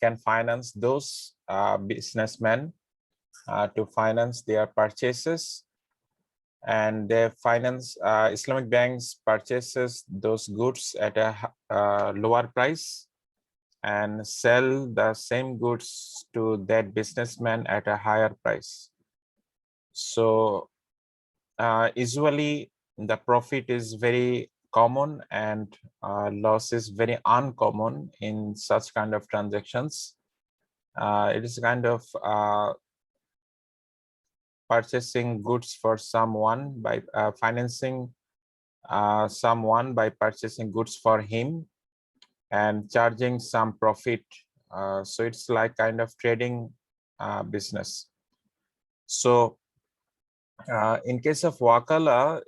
can finance those businessmen to finance their purchases, and they finance Islamic banks purchases those goods at a lower price and sell the same goods to that businessman at a higher price. So usually the profit is very common and loss is very uncommon in such kind of transactions. It is kind of purchasing goods for someone by financing someone by purchasing goods for him and charging some profit. So it's like kind of trading business. So in case of Wakala,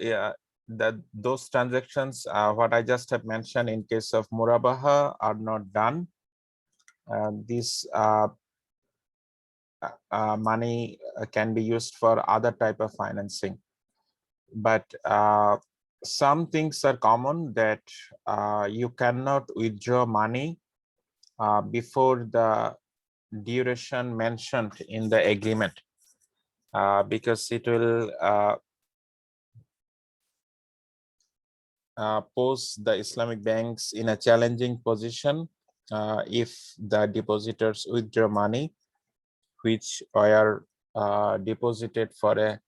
those transactions, what I just have mentioned in case of Murabaha are not done. This money can be used for other type of financing. But some things are common that you cannot withdraw money before the duration mentioned in the agreement, because it will pose the Islamic banks in a challenging position if the depositors withdraw money which were deposited for a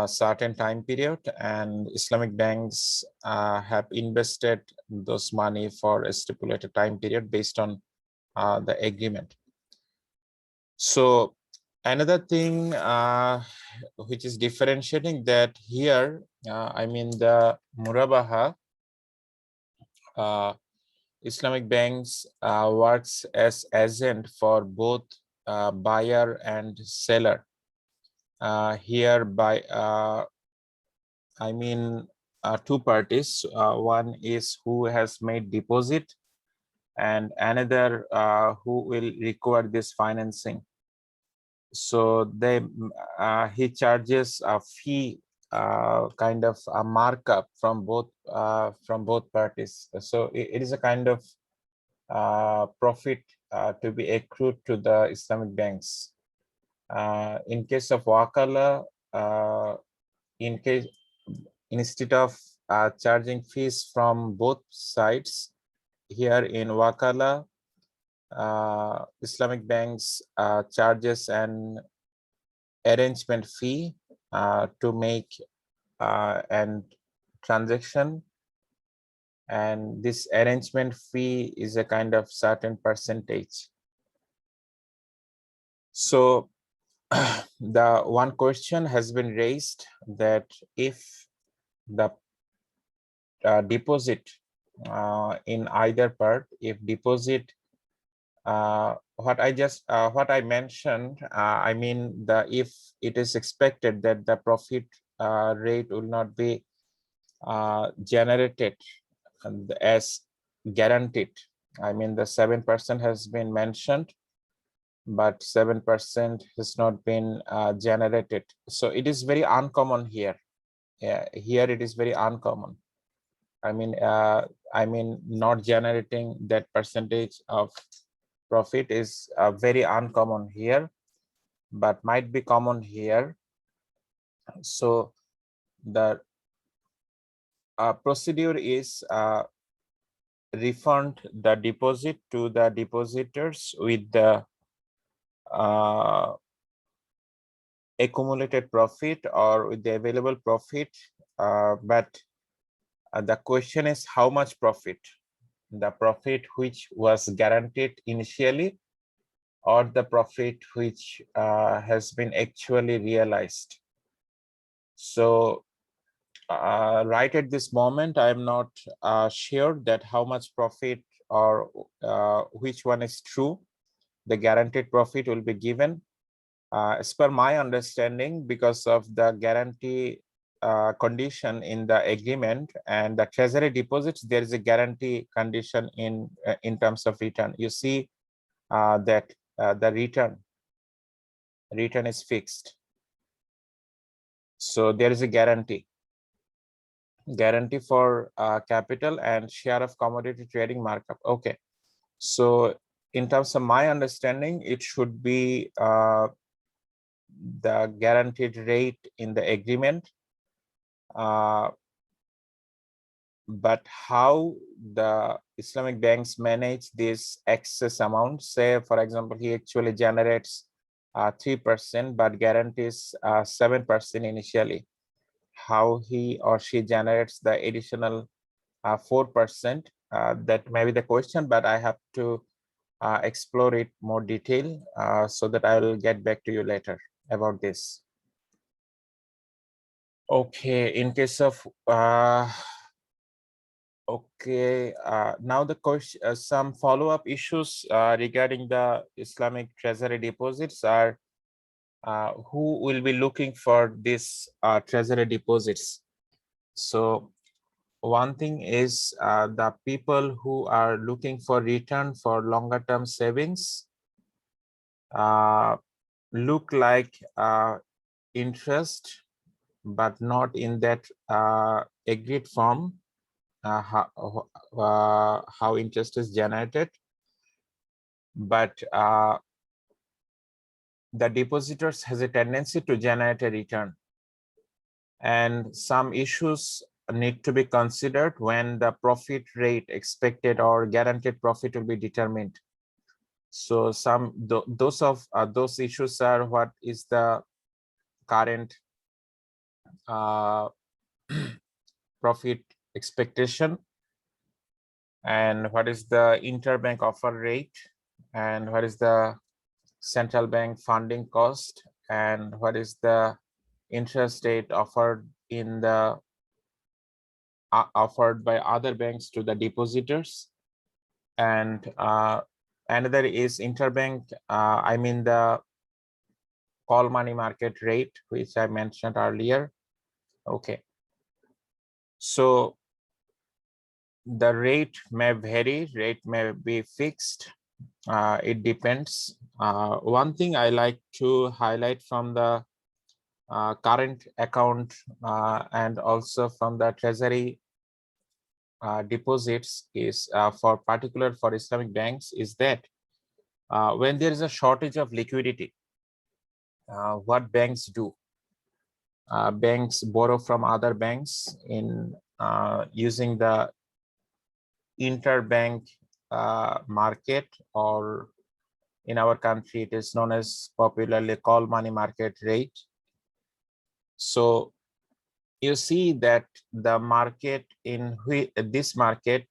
certain time period, and Islamic banks have invested those money for a stipulated time period based on the agreement. So another thing which is differentiating that here, I mean the Murabaha, Islamic banks works as agent for both buyer and seller. Here by I mean two parties. One is who has made deposit and another who will require this financing. So he charges a fee, kind of a markup from both parties. So it is a kind of profit to be accrued to the Islamic banks. In case of Wakala, instead of charging fees from both sides, here in Wakala, Islamic banks charges an arrangement fee to make an transaction, and this arrangement fee is a kind of certain percentage. So the one question has been raised that if the deposit in either part, if deposit what I mentioned, I mean if it is expected that the profit rate will not be generated as guaranteed. I mean the 7% has been mentioned, but 7% has not been generated. So it is very uncommon here. Here it is very uncommon. I mean not generating that percentage of profit is very uncommon here, but might be common here. So the procedure is refund the deposit to the depositors with the accumulated profit or with the available profit, but the question is how much profit, the profit which was guaranteed initially or the profit which has been actually realized. So right at this moment, I'm not sure that how much profit or which one is true. The guaranteed profit will be given. As per my understanding, because of the guarantee condition in the agreement and the treasury deposits, there is a guarantee condition in terms of return. You see that the return is fixed. So there is a guarantee for capital and share of commodity trading markup. Okay, so in terms of my understanding, it should be the guaranteed rate in the agreement, but how the Islamic banks manage this excess amount, say for example he actually generates 3% but guarantees 7% initially, how he or she generates the additional 4%, that may be the question, but I have to explore it more detail so that I will get back to you later about this. Okay, in case of okay, now the question, some follow-up issues regarding the Islamic treasury deposits are who will be looking for this treasury deposits. So one thing is the people who are looking for return for longer term savings look like interest, but not in that agreed form, how interest is generated. But the depositors has a tendency to generate a return. And some issues need to be considered when the profit rate expected or guaranteed profit will be determined. So those issues are what is the current profit expectation, and what is the interbank offer rate, and what is the central bank funding cost, and what is the interest rate offered in the offered by other banks to the depositors. And another is interbank, I mean the call money market rate, which I mentioned earlier. Okay, so the rate may vary, rate may be fixed. It depends. One thing I like to highlight from the current account and also from the treasury deposits is for Islamic banks is that when there is a shortage of liquidity, what banks do? Banks borrow from other banks in using the interbank market, or in our country it is known as popularly call money market rate. So you see that the market in this market,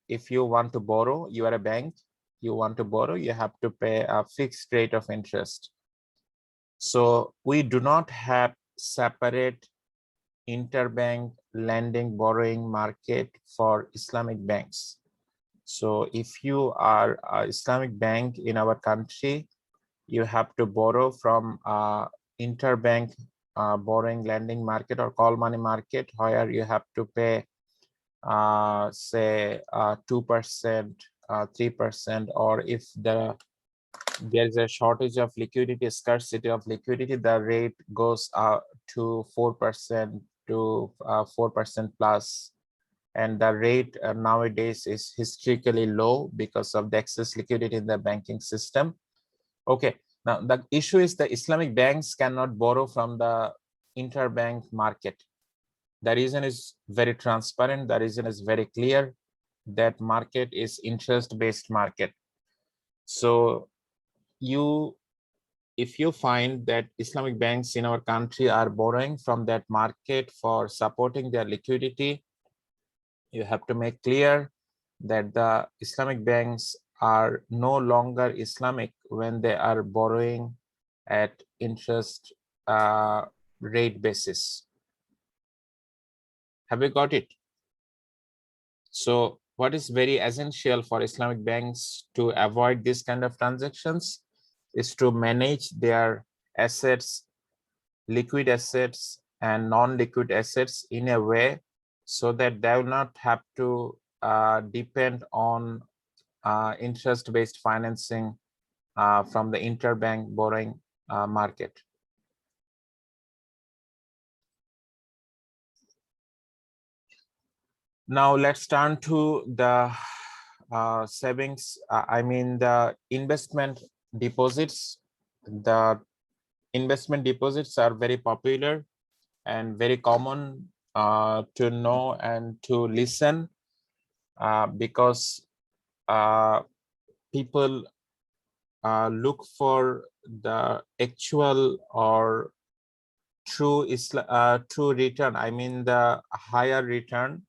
if you want to borrow, you are a bank, you want to borrow, you have to pay a fixed rate of interest. So we do not have separate interbank lending borrowing market for Islamic banks. So if you are an Islamic bank in our country, you have to borrow from interbank borrowing lending market or call money market, where you have to pay say 2%, 3%, or if there is a shortage of liquidity, scarcity of liquidity, the rate goes to 4% to 4% plus. And the rate nowadays is historically low because of the excess liquidity in the banking system. Okay, now the issue is the Islamic banks cannot borrow from the interbank market. The reason is very transparent, the reason is very clear. that market is interest-based market. So if you find that Islamic banks in our country are borrowing from that market for supporting their liquidity, you have to make clear that the Islamic banks are no longer Islamic when they are borrowing at interest rate basis. Have you got it? So what is very essential for Islamic banks to avoid this kind of transactions is to manage their assets, liquid assets and non-liquid assets in a way so that they will not have to depend on interest-based financing from the interbank borrowing market. Now let's turn to the savings, I mean the investment deposits. The investment deposits are very popular and very common to know and to listen because people look for the actual or true return. I mean the higher return.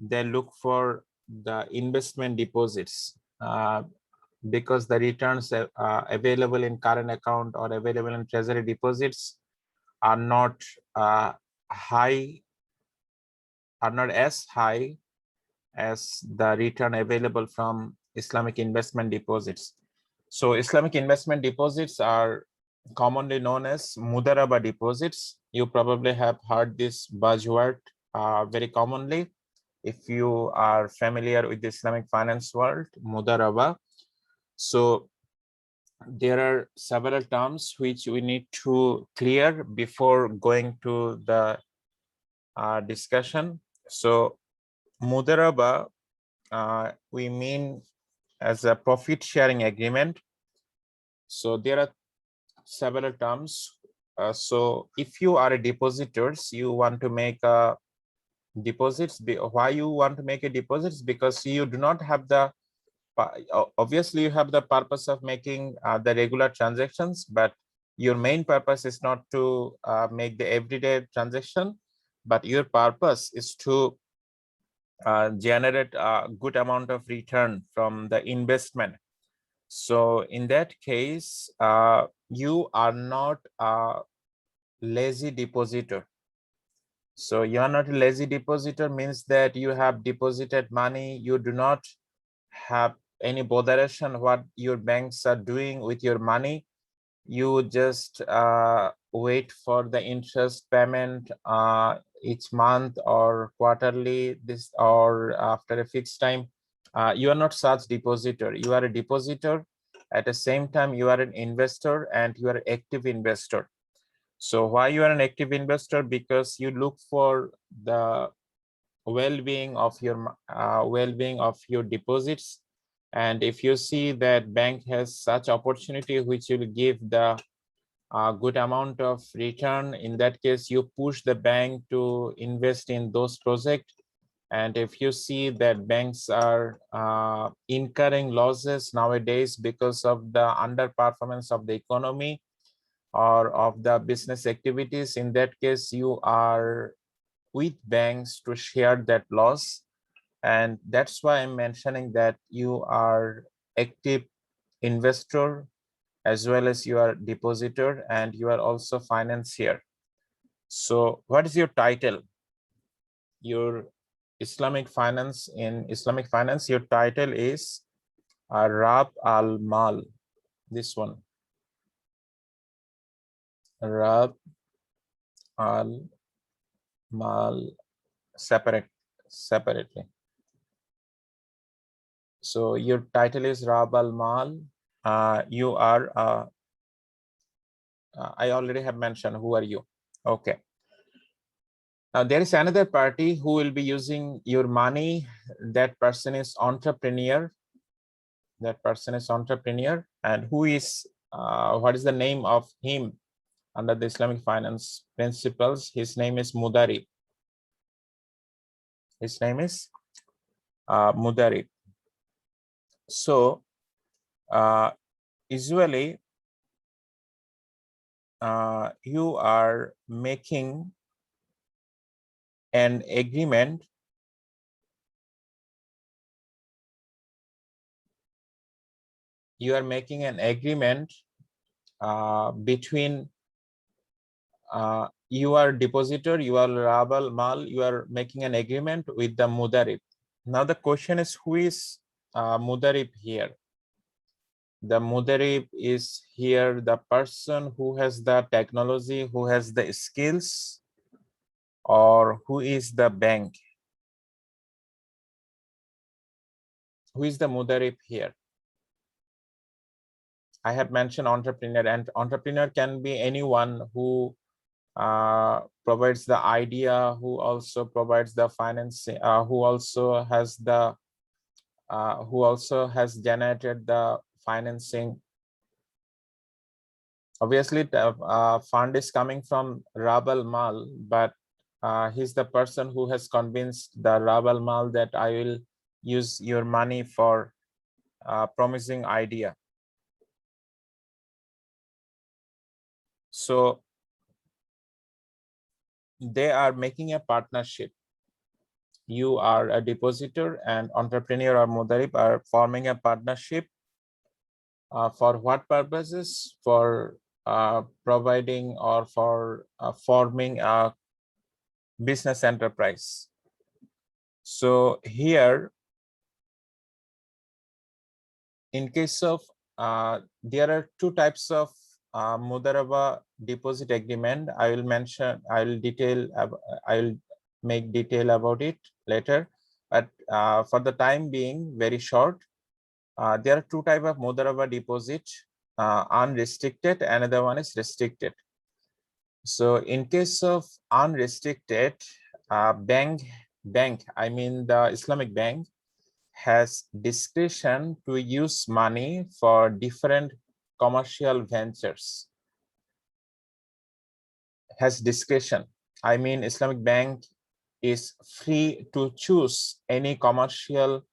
They look for the investment deposits because the returns available in current account or available in treasury deposits are not as high as the return available from Islamic investment deposits. So Islamic investment deposits are commonly known as Mudaraba deposits. You probably have heard this buzzword very commonly. If you are familiar with the Islamic finance world, Mudaraba. So there are several terms which we need to clear before going to the discussion. So Mudaraba, we mean as a profit sharing agreement. So there are several terms. So if you are a depositors, you want to make a deposits. Why you want to make a deposits? Because you do not have the, obviously you have the purpose of making the regular transactions, but your main purpose is not to make the everyday transaction, but your purpose is to generate a good amount of return from the investment. So in that case, you are not a lazy depositor. So you are not a lazy depositor means that you have deposited money, you do not have any botheration what your banks are doing with your money. You just wait for the interest payment each month or quarterly, this or after a fixed time. You are not such depositor. You are a depositor. At the same time, you are an investor and you are an active investor. So why you are an active investor? Because you look for the well-being of your deposits. And if you see that bank has such opportunity which will give the good amount of return, in that case you push the bank to invest in those projects. And if you see that banks are incurring losses nowadays because of the underperformance of the economy or of the business activities, in that case you are with banks to share that loss. And that's why I'm mentioning that you are active investor as well as you are depositor and you are also financier. So what is your title? Your Islamic finance, in Islamic finance, your title is Rab al-Mal. This one, Rab al-Mal, separately. So your title is Rab al-Mal. You are I already have mentioned who are you. Okay. Now there is another party who will be using your money. That person is entrepreneur. That person is entrepreneur. And who is, what is the name of him under the Islamic finance principles? His name is Mudari. His name is Mudarib. So usually you are making an agreement between your depositor, your rabal mal, you are making an agreement with the mudarib. Now the question is, who is mudarib here? The mudarib is here the person who has the technology, who has the skills, or who is the bank? Who is the mudarib here? I have mentioned entrepreneur, and entrepreneur can be anyone who provides the idea, who also provides the financing, who also has generated the financing. Obviously, the fund is coming from Rabal Mal, but he's the person who has convinced the Rabal Mal that I will use your money for promising idea. So they are making a partnership. You are a depositor and entrepreneur or mudarib are forming a partnership. For what purposes? For providing or for forming a business enterprise. So here, in case of, there are two types of Mudaraba deposit agreement. I will make detail about it later. But for the time being, very short, there are two types of Mudaraba deposit, unrestricted, another one is restricted. So in case of unrestricted, bank, I mean the Islamic Bank, has discretion to use money for different commercial ventures. Has discretion. I mean, Islamic Bank is free to choose any commercial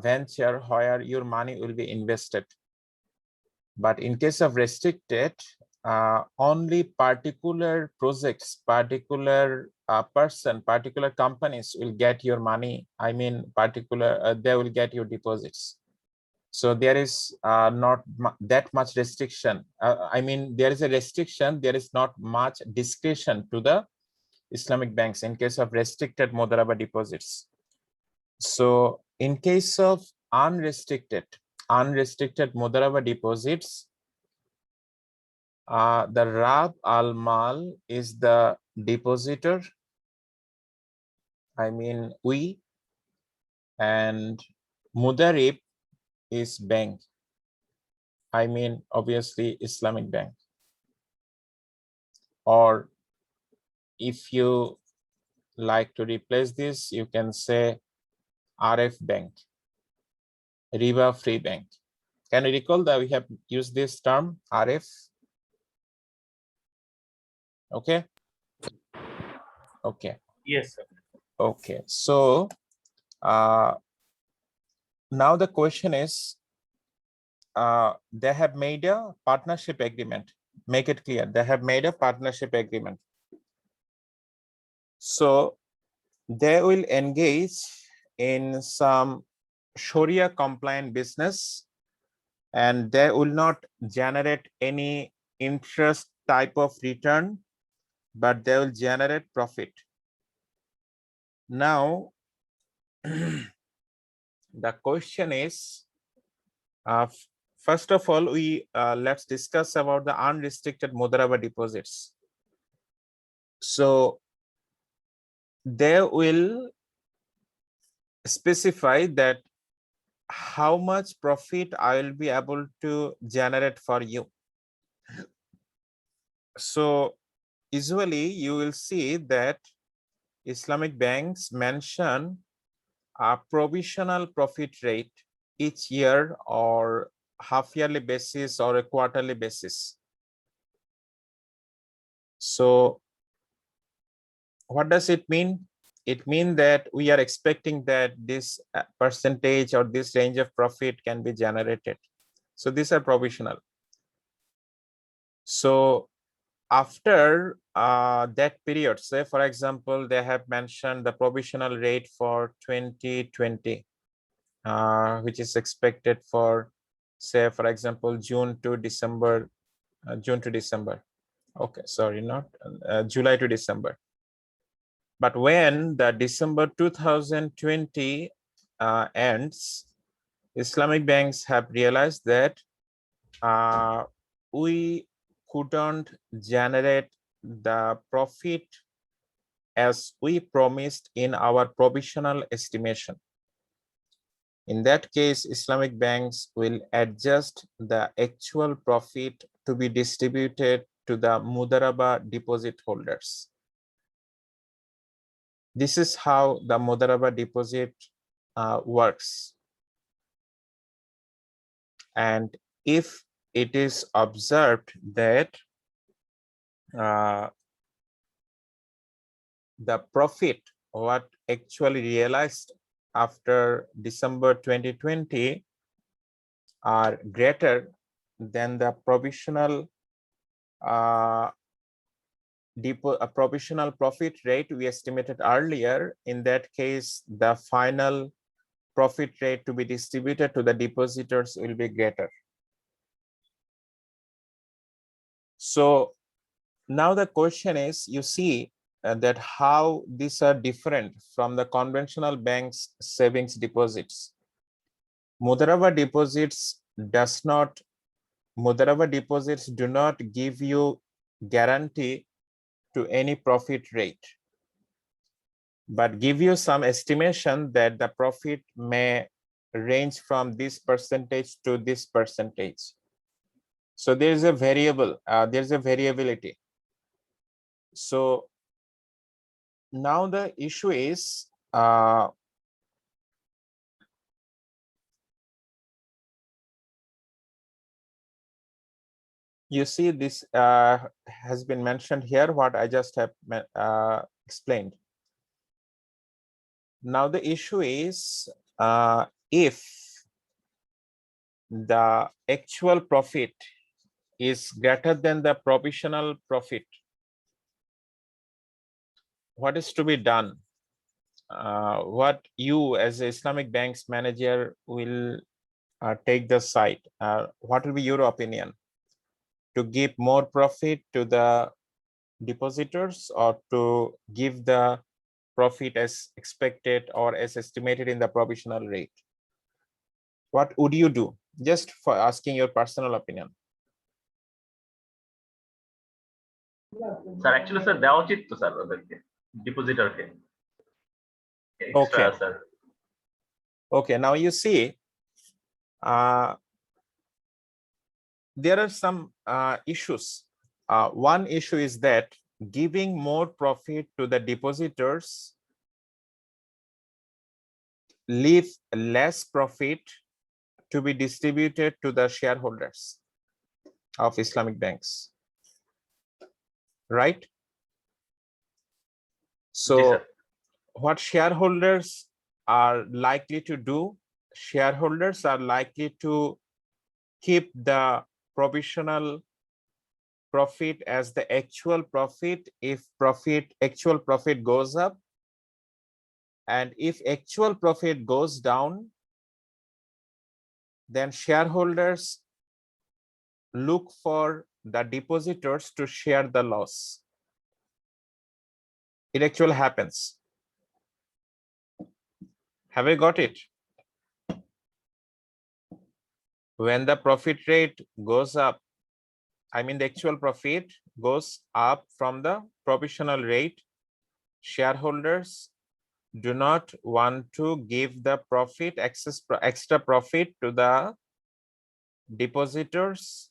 venture where your money will be invested. But in case of restricted, only particular projects, particular particular companies will get your money. I mean, they will get your deposits. So there is not that much restriction. I mean, there is a restriction, there is not much discretion to the Islamic banks in case of restricted Mudaraba deposits. So in case of unrestricted Mudaraba deposits, the Rab al-Mal is the depositor, I mean we, and Mudarib is bank, I mean obviously Islamic Bank. Or if you like to replace this, you can say RF Bank, Riba Free Bank. Can you recall that we have used this term RF? Okay. Okay. Yes, sir. Okay. So now the question is, they have made a partnership agreement. Make it clear, they have made a partnership agreement. So they will engage in some Sharia compliant business, and they will not generate any interest type of return, but they will generate profit. Now, the question is, first of all, let's discuss about the unrestricted Mudaraba deposits. So they will specify that how much profit I will be able to generate for you. So usually you will see that Islamic banks mention a provisional profit rate each year, or half yearly basis, or a quarterly basis. So what does it mean? it means that we are expecting that this percentage or this range of profit can be generated. So these are provisional. So after that period, say for example, they have mentioned the provisional rate for 2020, which is expected for, say for example, June to December. Okay, sorry, not July to December. But when the December 2020 ends, Islamic banks have realized that we couldn't generate the profit as we promised in our provisional estimation. In that case, Islamic banks will adjust the actual profit to be distributed to the Mudaraba deposit holders. This is how the Mudaraba deposit works. And if it is observed that the profit what actually realized after December 2020 are greater than the provisional provisional profit rate we estimated earlier, in that case, the final profit rate to be distributed to the depositors will be greater. So now the question is, you see that how these are different from the conventional banks savings deposits. Mudaraba deposits do not give you guarantee to any profit rate, but give you some estimation that the profit may range from this percentage to this percentage. So there's a variability. So now the issue is you see this has been mentioned here, what I just have explained. Now the issue is if the actual profit is greater than the provisional profit, what is to be done? What you as a Islamic banks manager will take the side? What will be your opinion? To give more profit to the depositors or to give the profit as expected or as estimated in the provisional rate? What would you do? Just for asking your personal opinion. Sir, actually, sir, দেওয়া উচিত তো sir ওদেরকে, ডিপোজিটরকে extra sir. Okay, now you see there are some issues. One issue is that giving more profit to the depositors leave less profit to be distributed to the shareholders of Islamic banks, right? So what shareholders are likely to do? Shareholders are likely to keep the provisional profit as the actual profit if actual profit goes up, and if actual profit goes down, then shareholders look for the depositors to share the loss. It actually happens. Have I got it? When the profit rate goes up, I mean the actual profit goes up from the provisional rate, shareholders do not want to give the profit, extra profit to the depositors,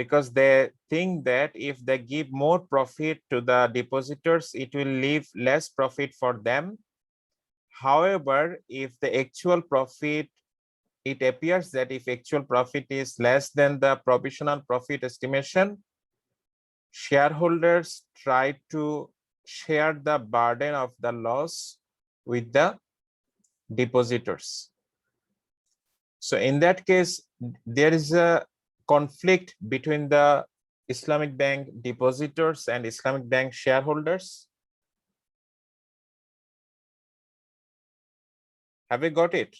because they think that if they give more profit to the depositors, it will leave less profit for them. However, if the actual profit, it appears that if actual profit is less than the provisional profit estimation, shareholders try to share the burden of the loss with the depositors. So in that case, there is a conflict between the Islamic Bank depositors and Islamic Bank shareholders. Have you got it?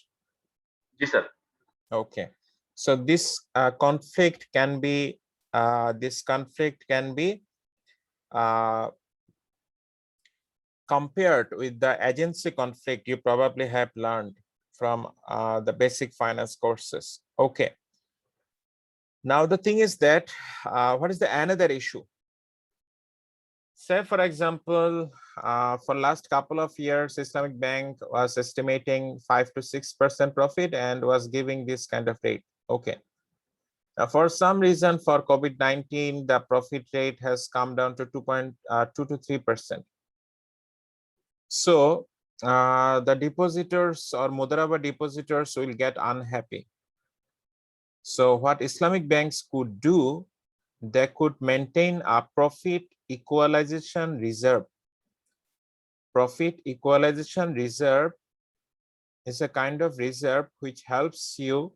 Yes, sir. Okay. So this conflict can be compared with the agency conflict you probably have learned from the basic finance courses. Okay. Now the thing is that what is the another issue? Say for example, for last couple of years, Islamic Bank was estimating 5 to 6% profit and was giving this kind of rate. Okay. Now, for some reason, for COVID-19, the profit rate has come down to 2.2 to 3%. So the depositors or Mudaraba depositors will get unhappy. So what Islamic banks could do, they could maintain a profit equalization reserve. Profit equalization reserve is a kind of reserve which helps you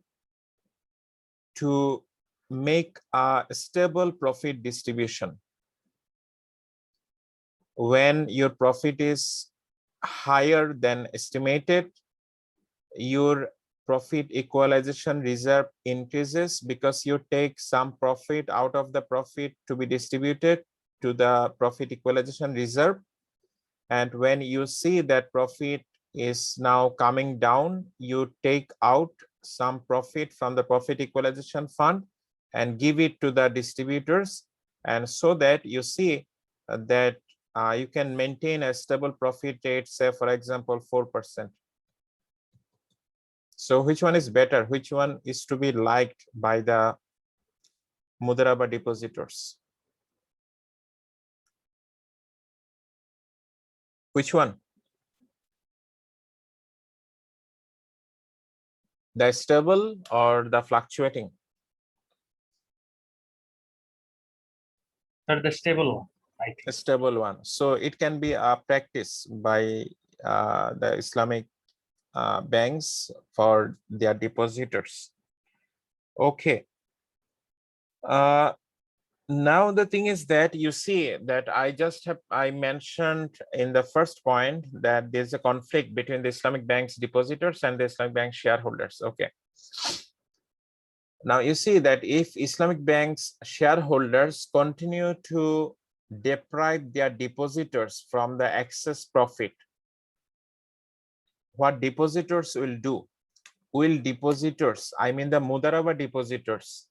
to make a stable profit distribution. When your profit is higher than estimated, your profit equalization reserve increases because you take some profit out of the profit to be distributed to the profit equalization reserve. And when you see that profit is now coming down, you take out some profit from the profit equalization fund and give it to the distributors. And so that you see that you can maintain a stable profit rate, say, for example, 4%. So which one is better? Which one is to be liked by the Mudaraba depositors? Which one? The stable or the fluctuating? Sir, the stable one, I think. A stable one. So it can be a practice by the Islamic banks for their depositors. Okay. Now the thing is that you see that I mentioned in the first point that there's a conflict between the Islamic banks depositors and the Islamic bank shareholders. Okay. Now you see that if Islamic banks shareholders continue to deprive their depositors from the excess profit, what depositors will do? Will depositors, I mean the Mudaraba depositors,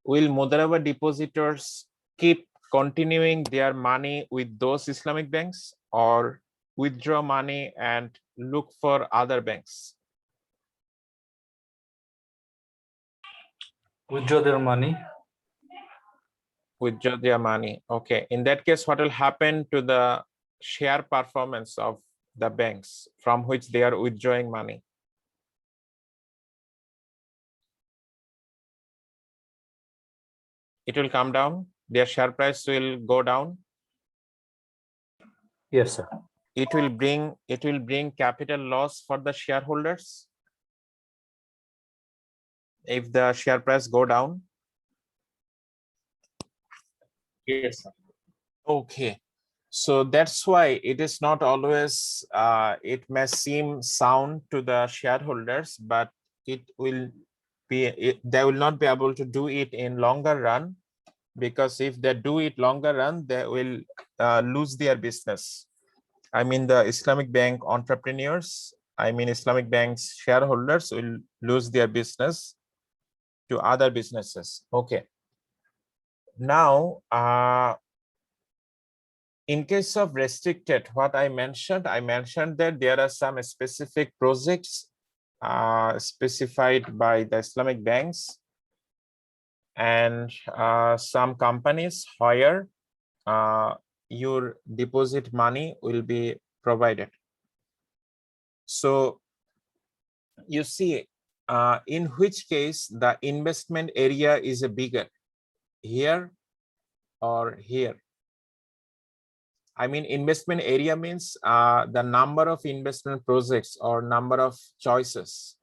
will Mudaraba depositors keep continuing their money with those Islamic banks or withdraw money and look for other banks? Withdraw their money. Withdraw their money. Okay. In that case, what will happen to the share performance of the banks from which they are withdrawing money? It will come down. Their share price will go down. Yes, sir. It will bring capital loss for the shareholders if the share price go down. Yes, sir. Okay. So that's why it is not always, it may seem sound to the shareholders, but it will be, they will not be able to do it in longer run, because if they do it longer run, they will lose their business. I mean, the Islamic bank entrepreneurs, I mean, Islamic banks shareholders will lose their business to other businesses. Okay. Now, in case of restricted, what I mentioned that there are some specific projects specified by the Islamic banks, and some companies where your deposit money will be provided. So you see, in which case the investment area is a bigger, here or here? I mean, investment area means the number of investment projects or number of choices.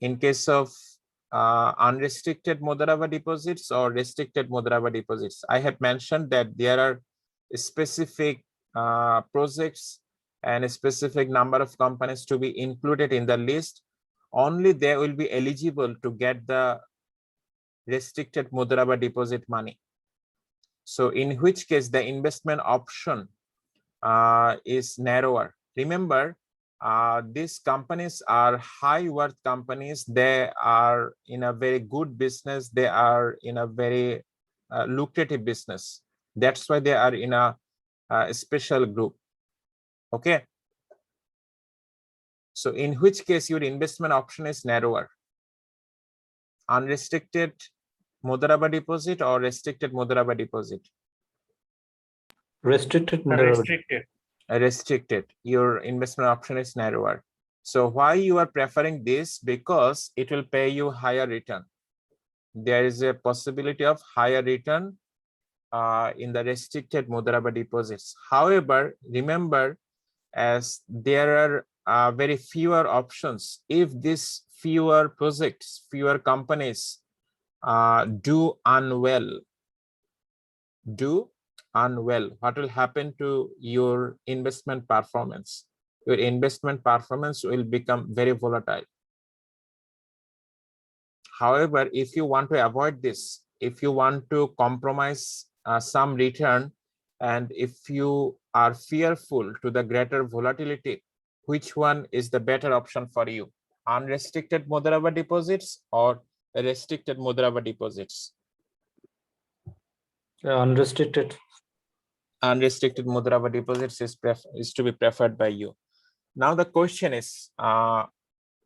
In case of unrestricted Mudaraba deposits or restricted Mudaraba deposits, I have mentioned that there are specific projects and a specific number of companies to be included in the list. Only they will be eligible to get the restricted Mudaraba deposit money. So in which case the investment option is narrower. Remember, these companies are high worth companies. They are in a very good business. They are in a very lucrative business. That's why they are in a special group. Okay. So in which case your investment option is narrower? Unrestricted Mudaraba deposit or restricted Mudaraba deposit? Restricted. Restricted. Restricted. Your investment option is narrower. So why you are preferring this? Because it will pay you higher return. There is a possibility of higher return in the restricted Mudaraba deposits. However, remember, as there are very fewer options, if these fewer projects, fewer companies do unwell, what will happen to your investment performance? Your investment performance will become very volatile. However, if you want to avoid this, if you want to compromise some return, and if you are fearful to the greater volatility, which one is the better option for you? Unrestricted Mudaraba deposits or restricted Mudaraba deposits? Unrestricted. Unrestricted Mudaraba deposits is to be preferred by you. Now the question is,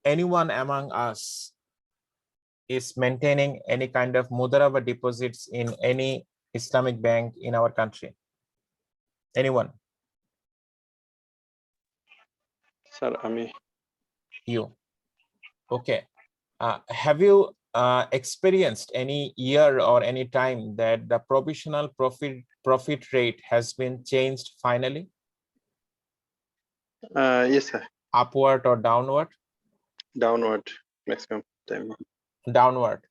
anyone among us is maintaining any kind of Mudaraba deposits in any Islamic bank in our country? Anyone? Sir, You. Okay. Have you experienced any year or any time that the provisional profit rate has been changed finally? Yes, sir. Upward or downward? Downward maximum time. Downward.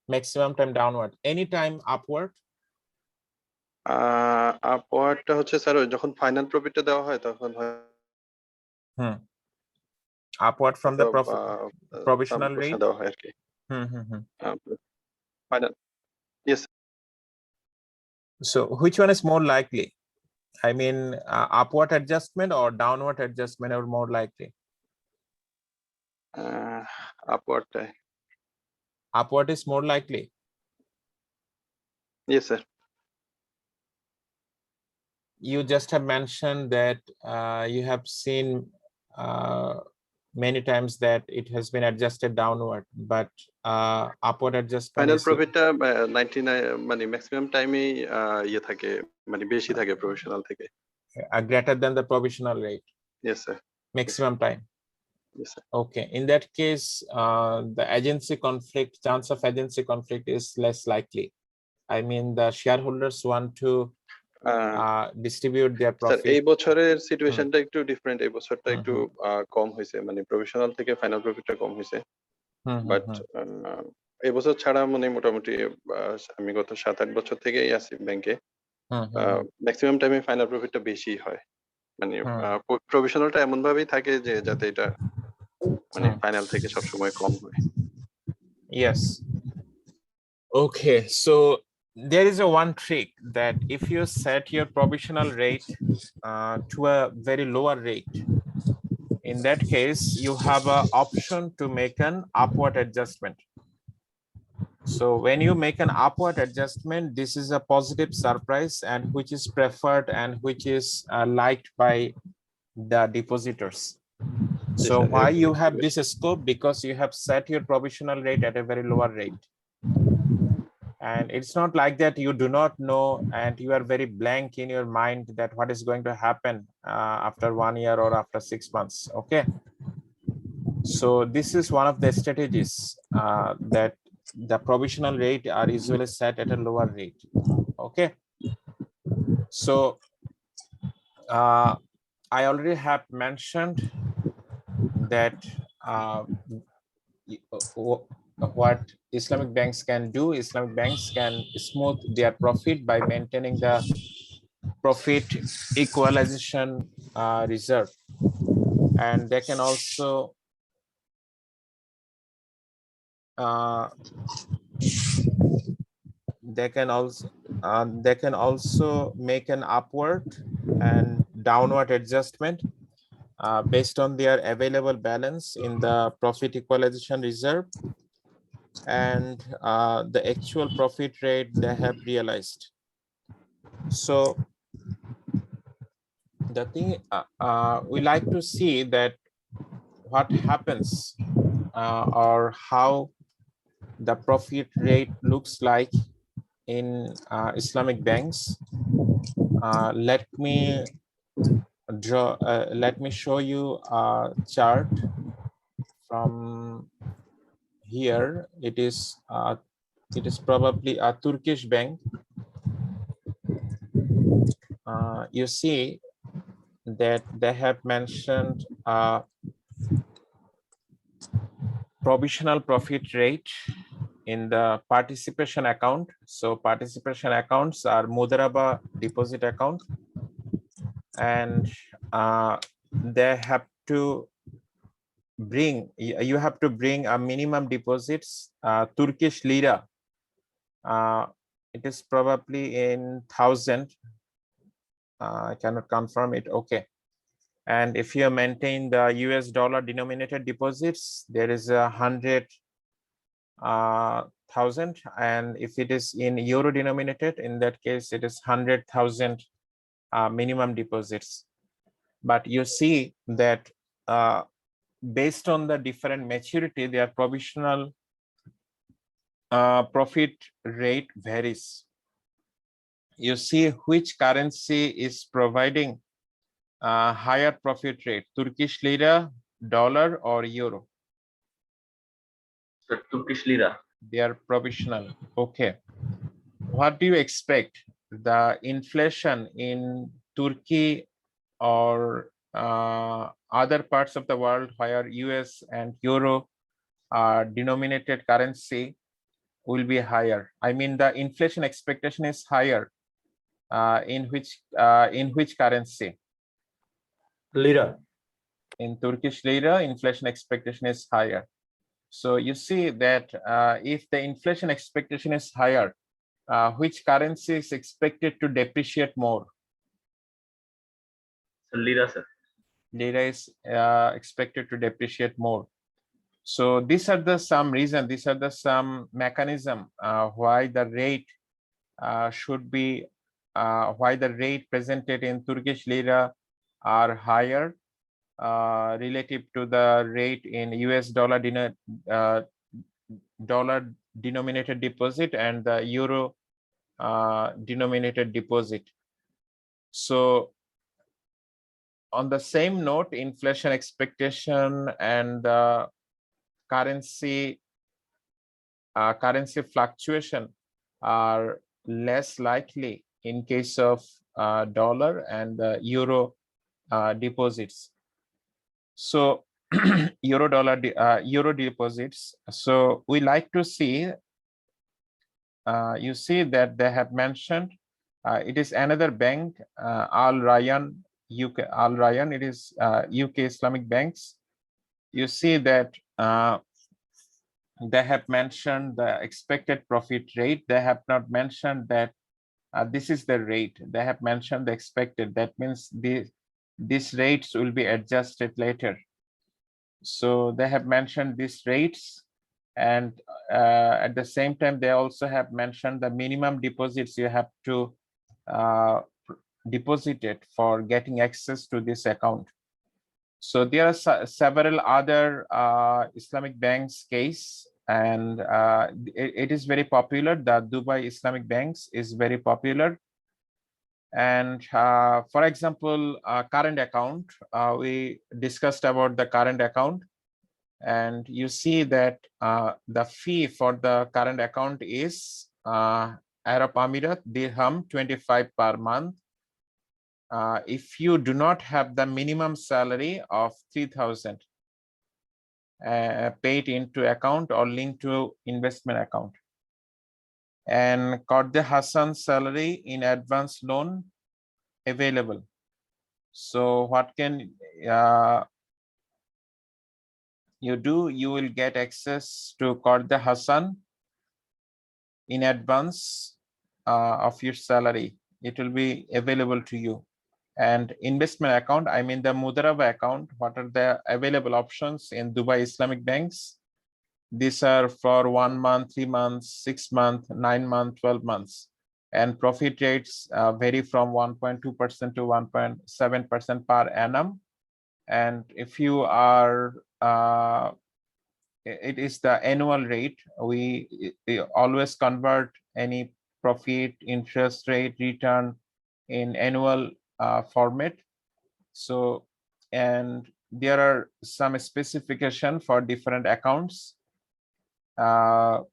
Maximum time downward. Anytime upward? আপওয়ার্ডটা হচ্ছে sir যখন final প্রফিটটা দেওয়া হয় তখন Upward from the provisional rate? দেওয়া হয় আর কি। Final. Yes. So which one is more likely? I mean, upward adjustment or downward adjustment are more likely? আপওয়ার্ডটাই। Upward is more likely? Yes, sir. You just have mentioned that you have seen many times that it has been adjusted downward, but upward adjustment final is প্রফিটটা 99 মানে maximum টাইমেই ইয়ে থাকে মানে বেশি থাকে professional থেকে। greater than the provisional rate. Yes, sir. Maximum time. Yes, sir. Okay, in that case, the chance of agency conflict is less likely. I mean, the shareholders want to distribute their sir profit. এই বছরের সিচুয়েশনটা একটু different. এই বছরটা একটু কম হয়েছে, মানে professional থেকে ফাইনাল প্রফিটটা কম হয়েছে। বাট এই বছর ছাড়া মানে মোটামুটি আমি গত 7-8 বছর থেকেই আছি ব্যাংকে। ম্যাক্সিমাম টাইমে ফাইনাল প্রফিটটা বেশি হয়, মানে প্রফেশনালটা এমন ভাবেই থাকে যে যাতে এটা মানে ফাইনাল থেকে সবসময় কম হয়। Yes. Okay, so there is a one trick that if you set your provisional rate to a very lower rate, in that case you have an option to make an upward adjustment. So when you make an upward adjustment, this is a positive surprise and which is preferred and which is liked by the depositors. So why you have this scope? Because you have set your provisional rate at a very lower rate. And it's not like that you do not know and you are very blank in your mind that what is going to happen after 1 year or after 6 months. Okay. So this is one of the strategies that the provisional rate are usually set at a lower rate. Okay. So I already have mentioned that what Islamic banks can do. Islamic banks can smooth their profit by maintaining the profit equalization reserve, and they can also they can also make an upward and downward adjustment based on their available balance in the profit equalization reserve and the actual profit rate they have realized. So the thing we like to see that what happens or how the profit rate looks like in Islamic banks. Let me show you a chart from here. It is probably a Turkish bank. You see that they have mentioned provisional profit rate in the participation account. So participation accounts are Mudaraba deposit account, and they have to bring, you have to bring a minimum deposits Turkish lira. It is probably in 1,000. I cannot confirm it. Okay. And if you maintain the US dollar denominated deposits, there is 100,000. And if it is in euro denominated, in that case, it is 100,000 minimum deposits. But you see that based on the different maturity, their provisional profit rate varies. You see which currency is providing higher profit rate, Turkish lira, dollar, or euro? So Turkish lira. They are provisional. Okay. What do you expect? The inflation in Turkey or other parts of the world where US and euro are denominated currency will be higher. I mean, the inflation expectation is higher. In which currency? Lira. In Turkish lira, inflation expectation is higher. So you see that if the inflation expectation is higher, which currency is expected to depreciate more? So lira, sir. Lira is expected to depreciate more. So these are the some reason, these are the some mechanism why the rate should be, why the rate presented in Turkish lira are higher relative to the rate in US dollar denominated deposit and the euro denominated deposit. So on the same note, inflation expectation and the currency fluctuation are less likely in case of dollar and euro deposits. So euro deposits. So we like to see, you see that they have mentioned it is another bank, Al Rayyan UK. Al Rayyan, it is UK Islamic banks. You see that they have mentioned the expected profit rate. They have not mentioned that this is the rate. They have mentioned the expected. That means these rates will be adjusted later. So they have mentioned these rates, and at the same time, they also have mentioned the minimum deposits you have to deposit it for getting access to this account. So there are several other Islamic banks case, and it is very popular. The Dubai Islamic Banks is very popular. And for example, current account, we discussed about the current account, and you see that the fee for the current account is Arab Emirat dirham 25 per month, if you do not have the minimum salary of 3,000 paid into account or linked to investment account, and Qard Hassan's salary in advance loan available. So what can you do? You will get access to Qard Hassan in advance of your salary. It will be available to you. And investment account, I mean the Mudaraba account, what are the available options in Dubai Islamic Banks? These are for 1 month, 3 months, 6 months, 9 months, 12 months. And profit rates vary from 1.2% to 1.7% per annum. And if you are, it is the annual rate. We always convert any profit, interest rate, return in annual format. So, and there are some specification for different accounts of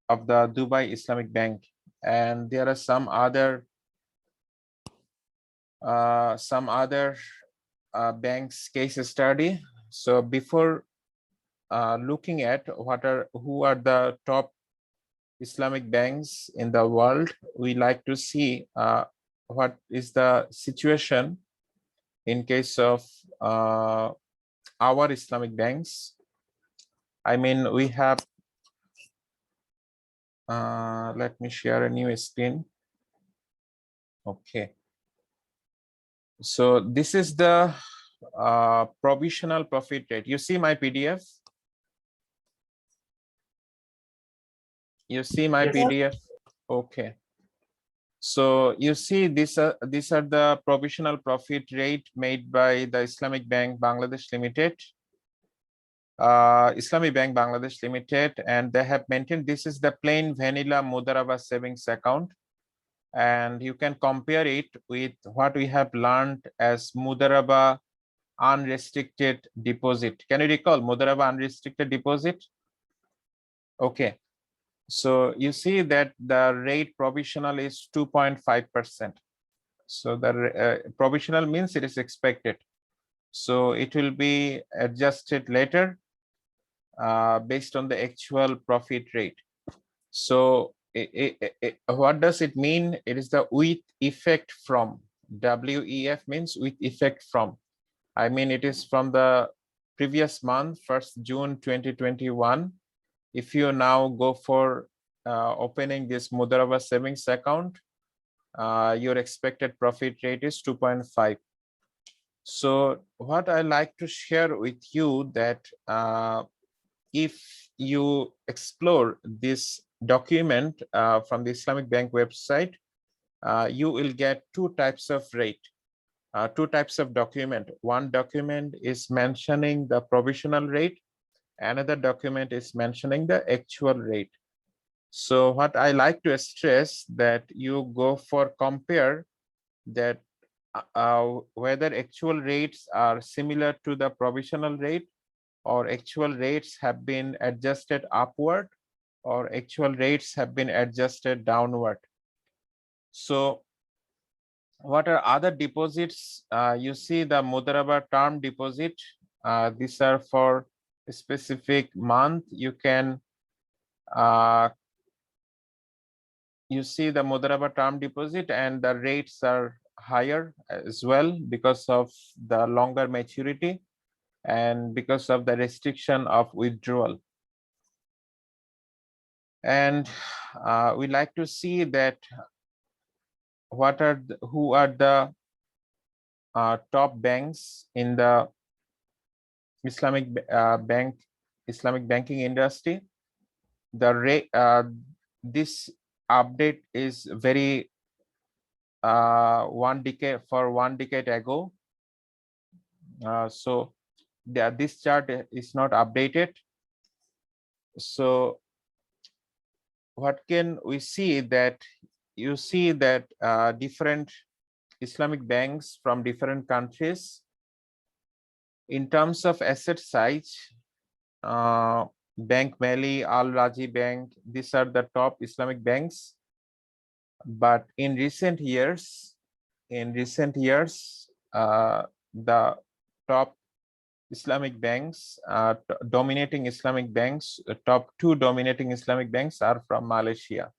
the Dubai Islamic Bank, and there are some other banks case study. So before looking at who are the top Islamic banks in the world, we like to see what is the situation in case of our Islamic banks. I mean, we have, let me share a new screen. Okay. So this is the provisional profit rate. You see my PDF? You see my Yes. PDF? Okay. So you see these are the provisional profit rate made by the Islamic Bank Bangladesh Limited. Islamic Bank Bangladesh Limited, and they have maintained this is the plain vanilla Mudaraba savings account, and you can compare it with what we have learned as Mudaraba unrestricted deposit. Can you recall Mudaraba unrestricted deposit? Okay, so you see that the rate provisional is 2.5%. So the provisional means it is expected. So it will be adjusted later based on the actual profit rate. So what does it mean? It is the with effect from. WEF means with effect from. I mean, it is from the previous month, 1st June 2021. If you now go for opening this Mudaraba savings account, your expected profit rate is 2.5. So what I like to share with you that if you explore this document from the Islamic Bank website, you will get two types of rate, two types of document. One document is mentioning the provisional rate. Another document is mentioning the actual rate. So what I like to stress that you go for compare that whether actual rates are similar to the provisional rate, or actual rates have been adjusted upward, or actual rates have been adjusted downward. So what are other deposits? You see the Mudaraba term deposit. These are for a specific month. You can you see the Mudaraba term deposit, and the rates are higher as well because of the longer maturity and because of the restriction of withdrawal. And we like to see that who are the top banks in the Islamic Islamic banking industry. The rate this update is very 1 decade ago. So this chart is not updated. So what can we see that you see that different Islamic banks from different countries in terms of asset size, Bank Mali, Al Raji Bank, these are the top Islamic banks. But in recent years, in recent years, the top Islamic banks, dominating Islamic banks, the top 2 dominating Islamic banks are from Malaysia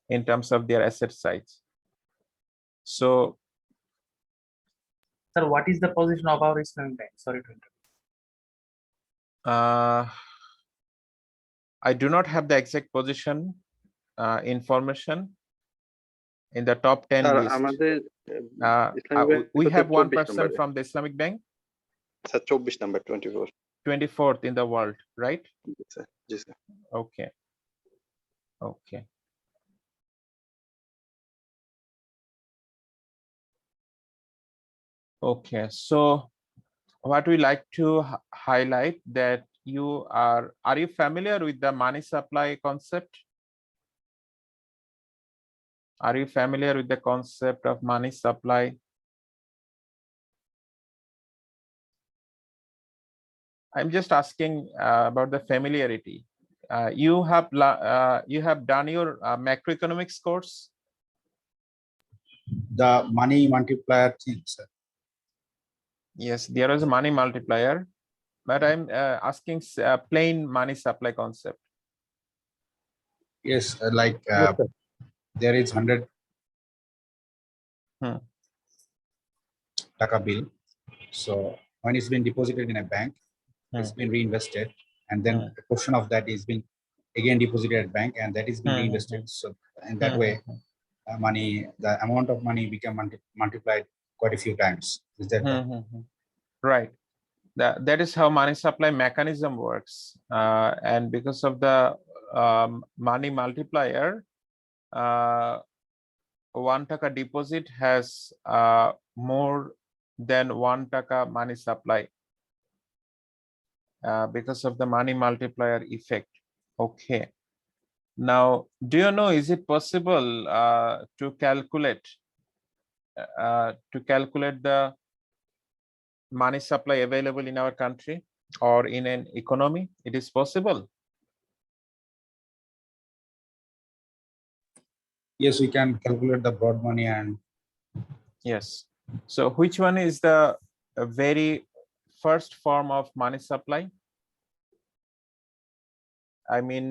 in terms of their asset size. So, Sir, what is the position of our Islamic Bank? Sorry to interrupt. I do not have the exact position information in the top 10 sir list. আমাদের Islamic bank We have one 24 person নম্বরে। from the Islamic Bank, sir 24 number 24 24th in the world, right? G sir Okay. Okay. Okay. So what we like to highlight that are you familiar with the money supply concept? Are you familiar with the concept of money supply? I'm just asking about the familiarity. You have done your macroeconomics course. The money multiplier thing, sir. Yes, there is a money multiplier, but I'm asking plain money supply concept. Yes, like there is 100 taka bill. So when it's been deposited in a bank, it's been reinvested, and then a portion of that is being again deposited at bank, and that is being reinvested. So in that way, the amount of money become multiplied quite a few times. Is that right? That is how money supply mechanism works, and because of the money multiplier, 1 taka deposit has more than 1 taka money supply because of the money multiplier effect. Okay. Now, do you know, is it possible to calculate the money supply available in our country or in an economy? It is possible. Yes, we can calculate the broad money and yes. So which one is the very first form of money supply? I mean,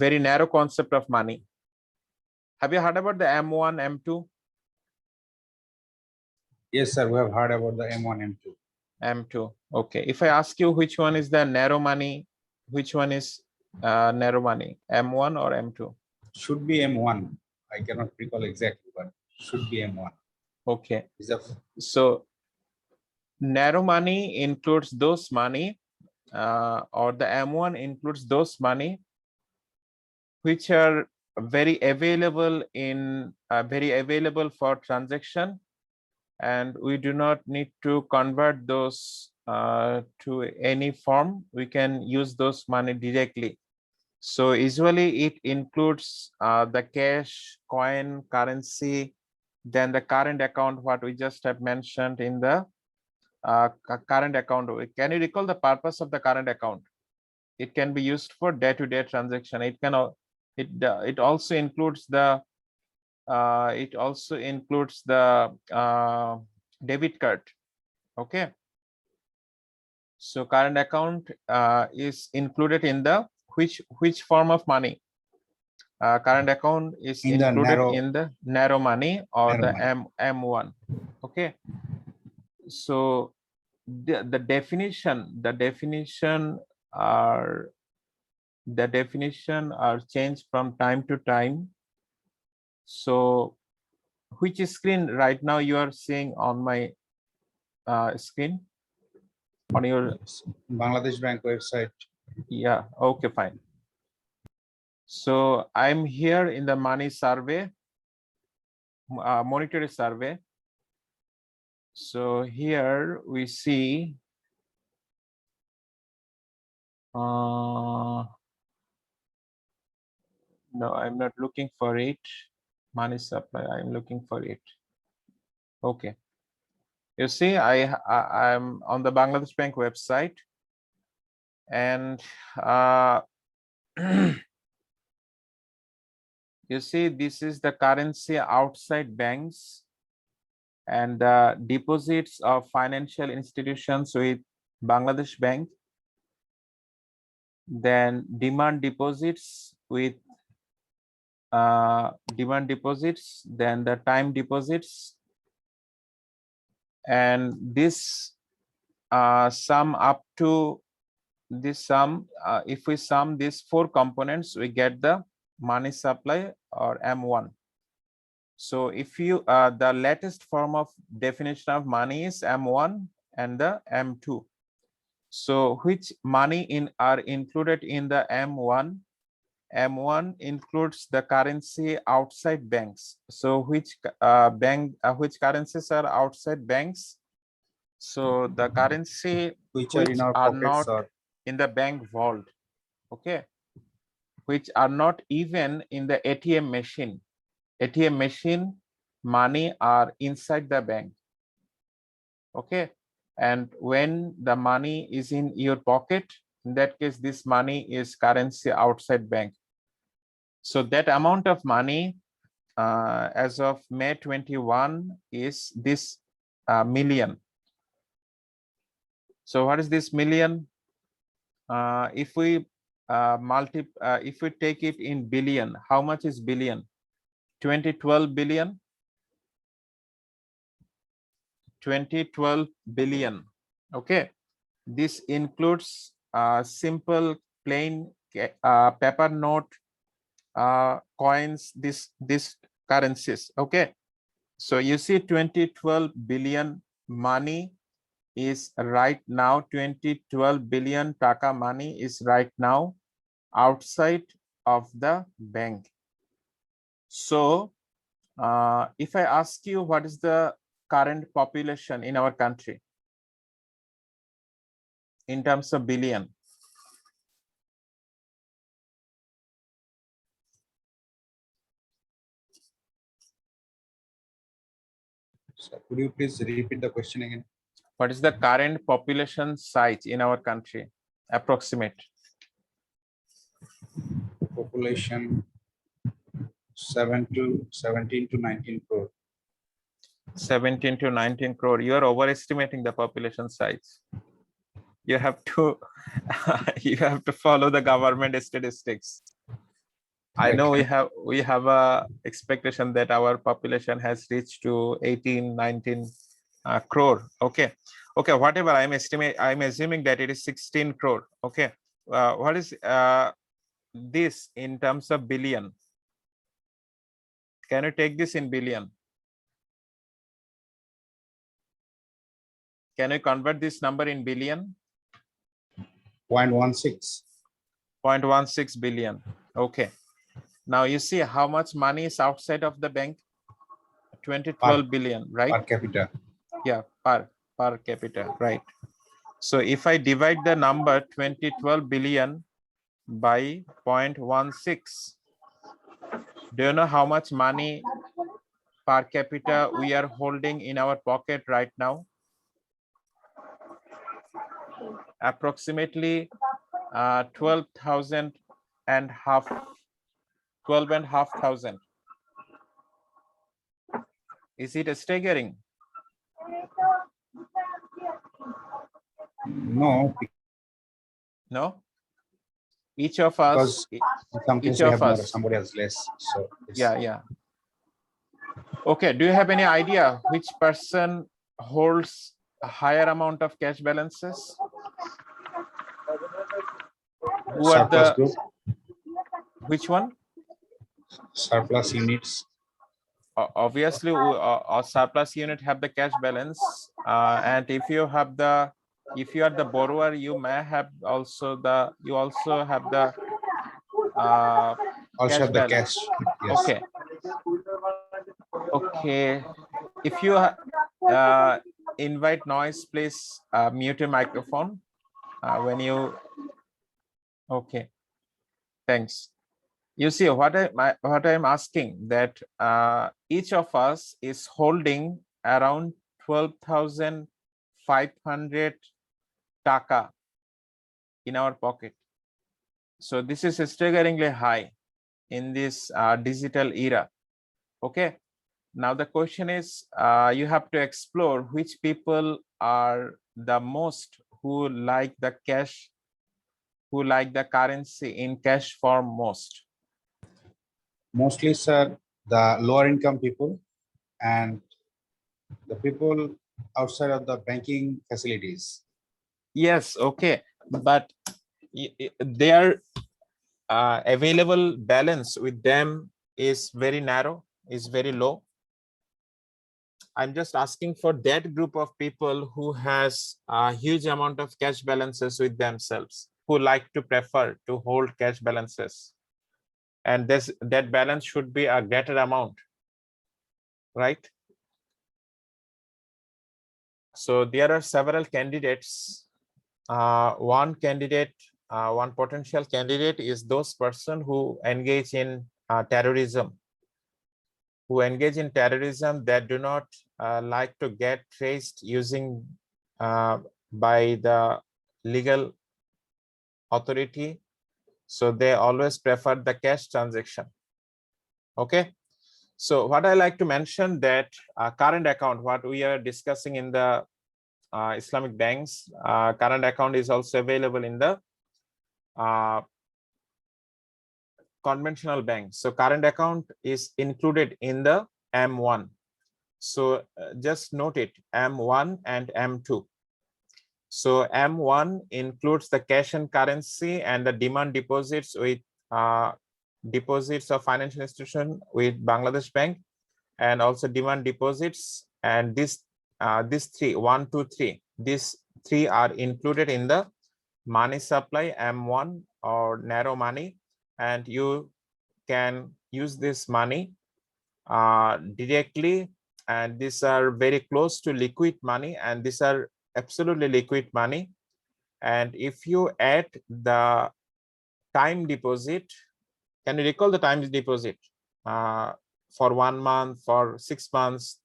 very narrow concept of money. Have you heard about the M1, M2? yes, sir, we have heard about the M1, M2. M2. Okay. If I ask you which one is the narrow money, which one is narrow money, M1 or M2? Should be M1. I cannot recall exactly, but should be M1. Okay. So narrow money includes those money, or the M1 includes those money which are very available for transaction, and we do not need to convert those to any form. We can use those money directly. So usually it includes the cash, coin, currency, then the current account, what we just have mentioned in the current account. Can you recall the purpose of the current account? It can be used for day-to-day transaction. It also includes the debit card. Okay. So current account is included in the which form of money? Current account is included in the narrow money or the M1. Okay. So the definition are changed from time to time. So which screen right now you are seeing on my screen? On your Bangladesh Bank website. Yeah, okay, fine. So I'm here in the money survey, monetary survey. So here we see no, I'm not looking for it. Money supply, I'm looking for it. Okay. You see, I'm on the Bangladesh Bank website, and You see, this is the currency outside banks and the deposits of financial institutions with Bangladesh Bank. Then demand deposits with demand deposits, then the time deposits, and this sum up to this sum. If we sum these four components, we get the money supply or M1. So if you the latest form of definition of money is M1 and the M2. So which money are included in the M1? M1 includes the currency outside banks. So which which currencies are outside banks? So the currency Which are in our are pockets not or in the bank vault, okay, which are not even in the ATM machine. ATM machine money are inside the bank, okay. And when the money is in your pocket, in that case, this money is currency outside bank. So that amount of money as of May 21 is this million. So what is this million? If we if we take it in billion, how much is billion? 2012 billion. 2012 billion. Okay, this includes simple plain paper note coins, this currencies. Okay, so you see 2012 billion money is right now, 2012 billion taka money is right now outside of the bank. So if I ask you what is the current population in our country in terms of billion? so could you please repeat the question again? What is the current population size in our country? Approximate. Population 17 to 19 crore. 17 to 19 crore. You are overestimating the population size. You have to you have to follow the government statistics. I know we have a expectation that our population has reached to 18, 19 crore. Okay, okay, whatever. I'm assuming that it is 16 crore. Okay, what is this in terms of billion? Can you take this in billion? Can you convert this number in billion? 0.16. 0.16 billion. Okay. Now you see how much money is outside of the bank? 2012 billion, right? Per capita. Yeah, per capita, right? So if I divide the number 2012 billion by 0.16, do you know how much money per capita we are holding in our pocket right now? Approximately 12,000 and half, 12,500. Is it staggering? No, No. Each of us, because in some cases each we of have more, us. somebody has less. So Yeah. Okay. Do you have any idea which person holds a higher amount of cash balances? Who are surplus the group, which one? surplus units. Obviously, our surplus unit have the cash balance, and if you are the borrower, you may have also have the Also cash have the balance. cash. Yes. Okay. If you invite noise, please mute your microphone when you. Okay. Thanks. You see what I'm asking, that each of us is holding around 12,500 taka in our pocket. So this is staggeringly high. in this digital era. Okay. Now the question is, you have to explore which people are the most who like the cash, who like the currency in cash form most. Mostly, sir, the lower income people and the people outside of the banking facilities. Yes, okay, but their available balance with them is very narrow, is very low. I'm just asking for that group of people who has a huge amount of cash balances with themselves, who like to prefer to hold cash balances. And that balance should be a greater amount, right? So there are several candidates. One potential candidate is those person who engage in terrorism, that do not like to get traced using by the legal authority. So they always prefer the cash transaction. Okay. So what I like to mention that current account, what we are discussing in the Islamic banks, current account is also available in the conventional banks. So current account is included in the M1. So just note it, M1 and M2. So M1 includes the cash and currency and the demand deposits with deposits of financial institution with Bangladesh Bank, and also demand deposits. And these three, 1, 2, 3, these three are included in the money supply M1 or narrow money, and you can use this money directly, and these are very close to liquid money, and these are absolutely liquid money. And if you add the time deposit, can you recall the time deposit for 1 month, for 6 months,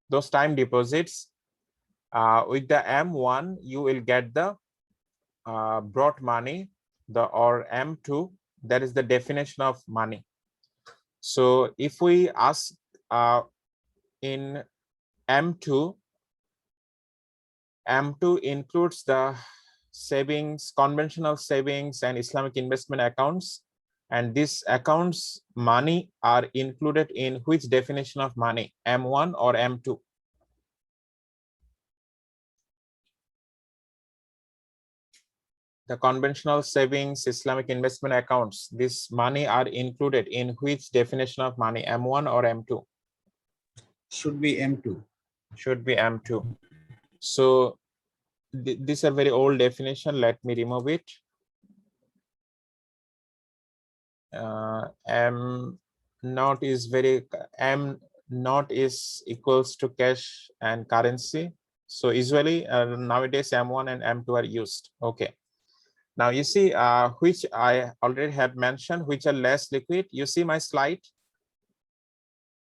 those time deposits with the M1, you will get the brought money, or M2, that is the definition of money. So if we ask in M2 includes the savings, conventional savings and Islamic investment accounts. And these accounts money are included in which definition of money, M1 or M2? The conventional savings, Islamic investment accounts, this money are included in which definition of money, M1 or M2? Should be M2. Should be M2. So this is a very old definition. Let me remove it. M naught is equals to cash and currency. So usually nowadays M1 and M2 are used. Okay. Now you see which I already have mentioned, which are less liquid. You see my slide?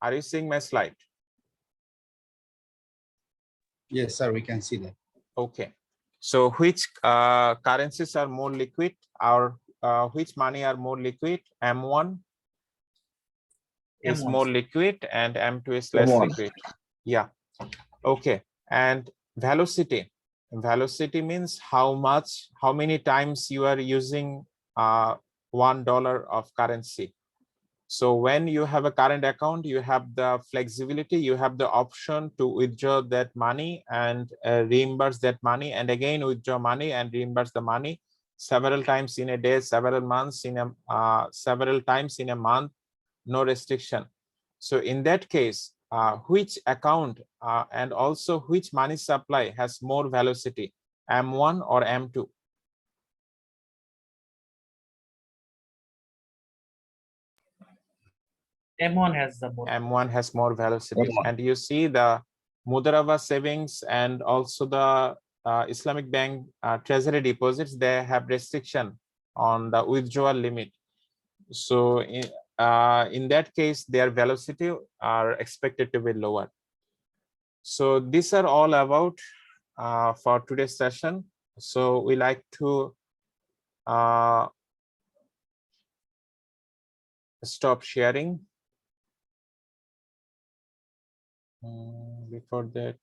Are you seeing my slide? Yes, sir, we can see that. Okay. So which currencies are more liquid, or which money are more liquid? M1 is M1. more liquid and M2 is less M1. liquid. Yeah. Okay. And velocity. Velocity means how many times you are using $1 of currency. So when you have a current account, you have the flexibility, you have the option to withdraw that money and reimburse that money, and again withdraw money and reimburse the money several times in a day, several times in a month, no restriction. So in that case, which account and also which money supply has more velocity, M1 or M2? M1 has the more. M1 has more velocity. M1. And you see the Mudaraba savings and also the Islamic Bank Treasury deposits, they have restriction on the withdrawal limit. So in that case, their velocity are expected to be lower. So these are all about for today's session. So we like to stop sharing. Before that,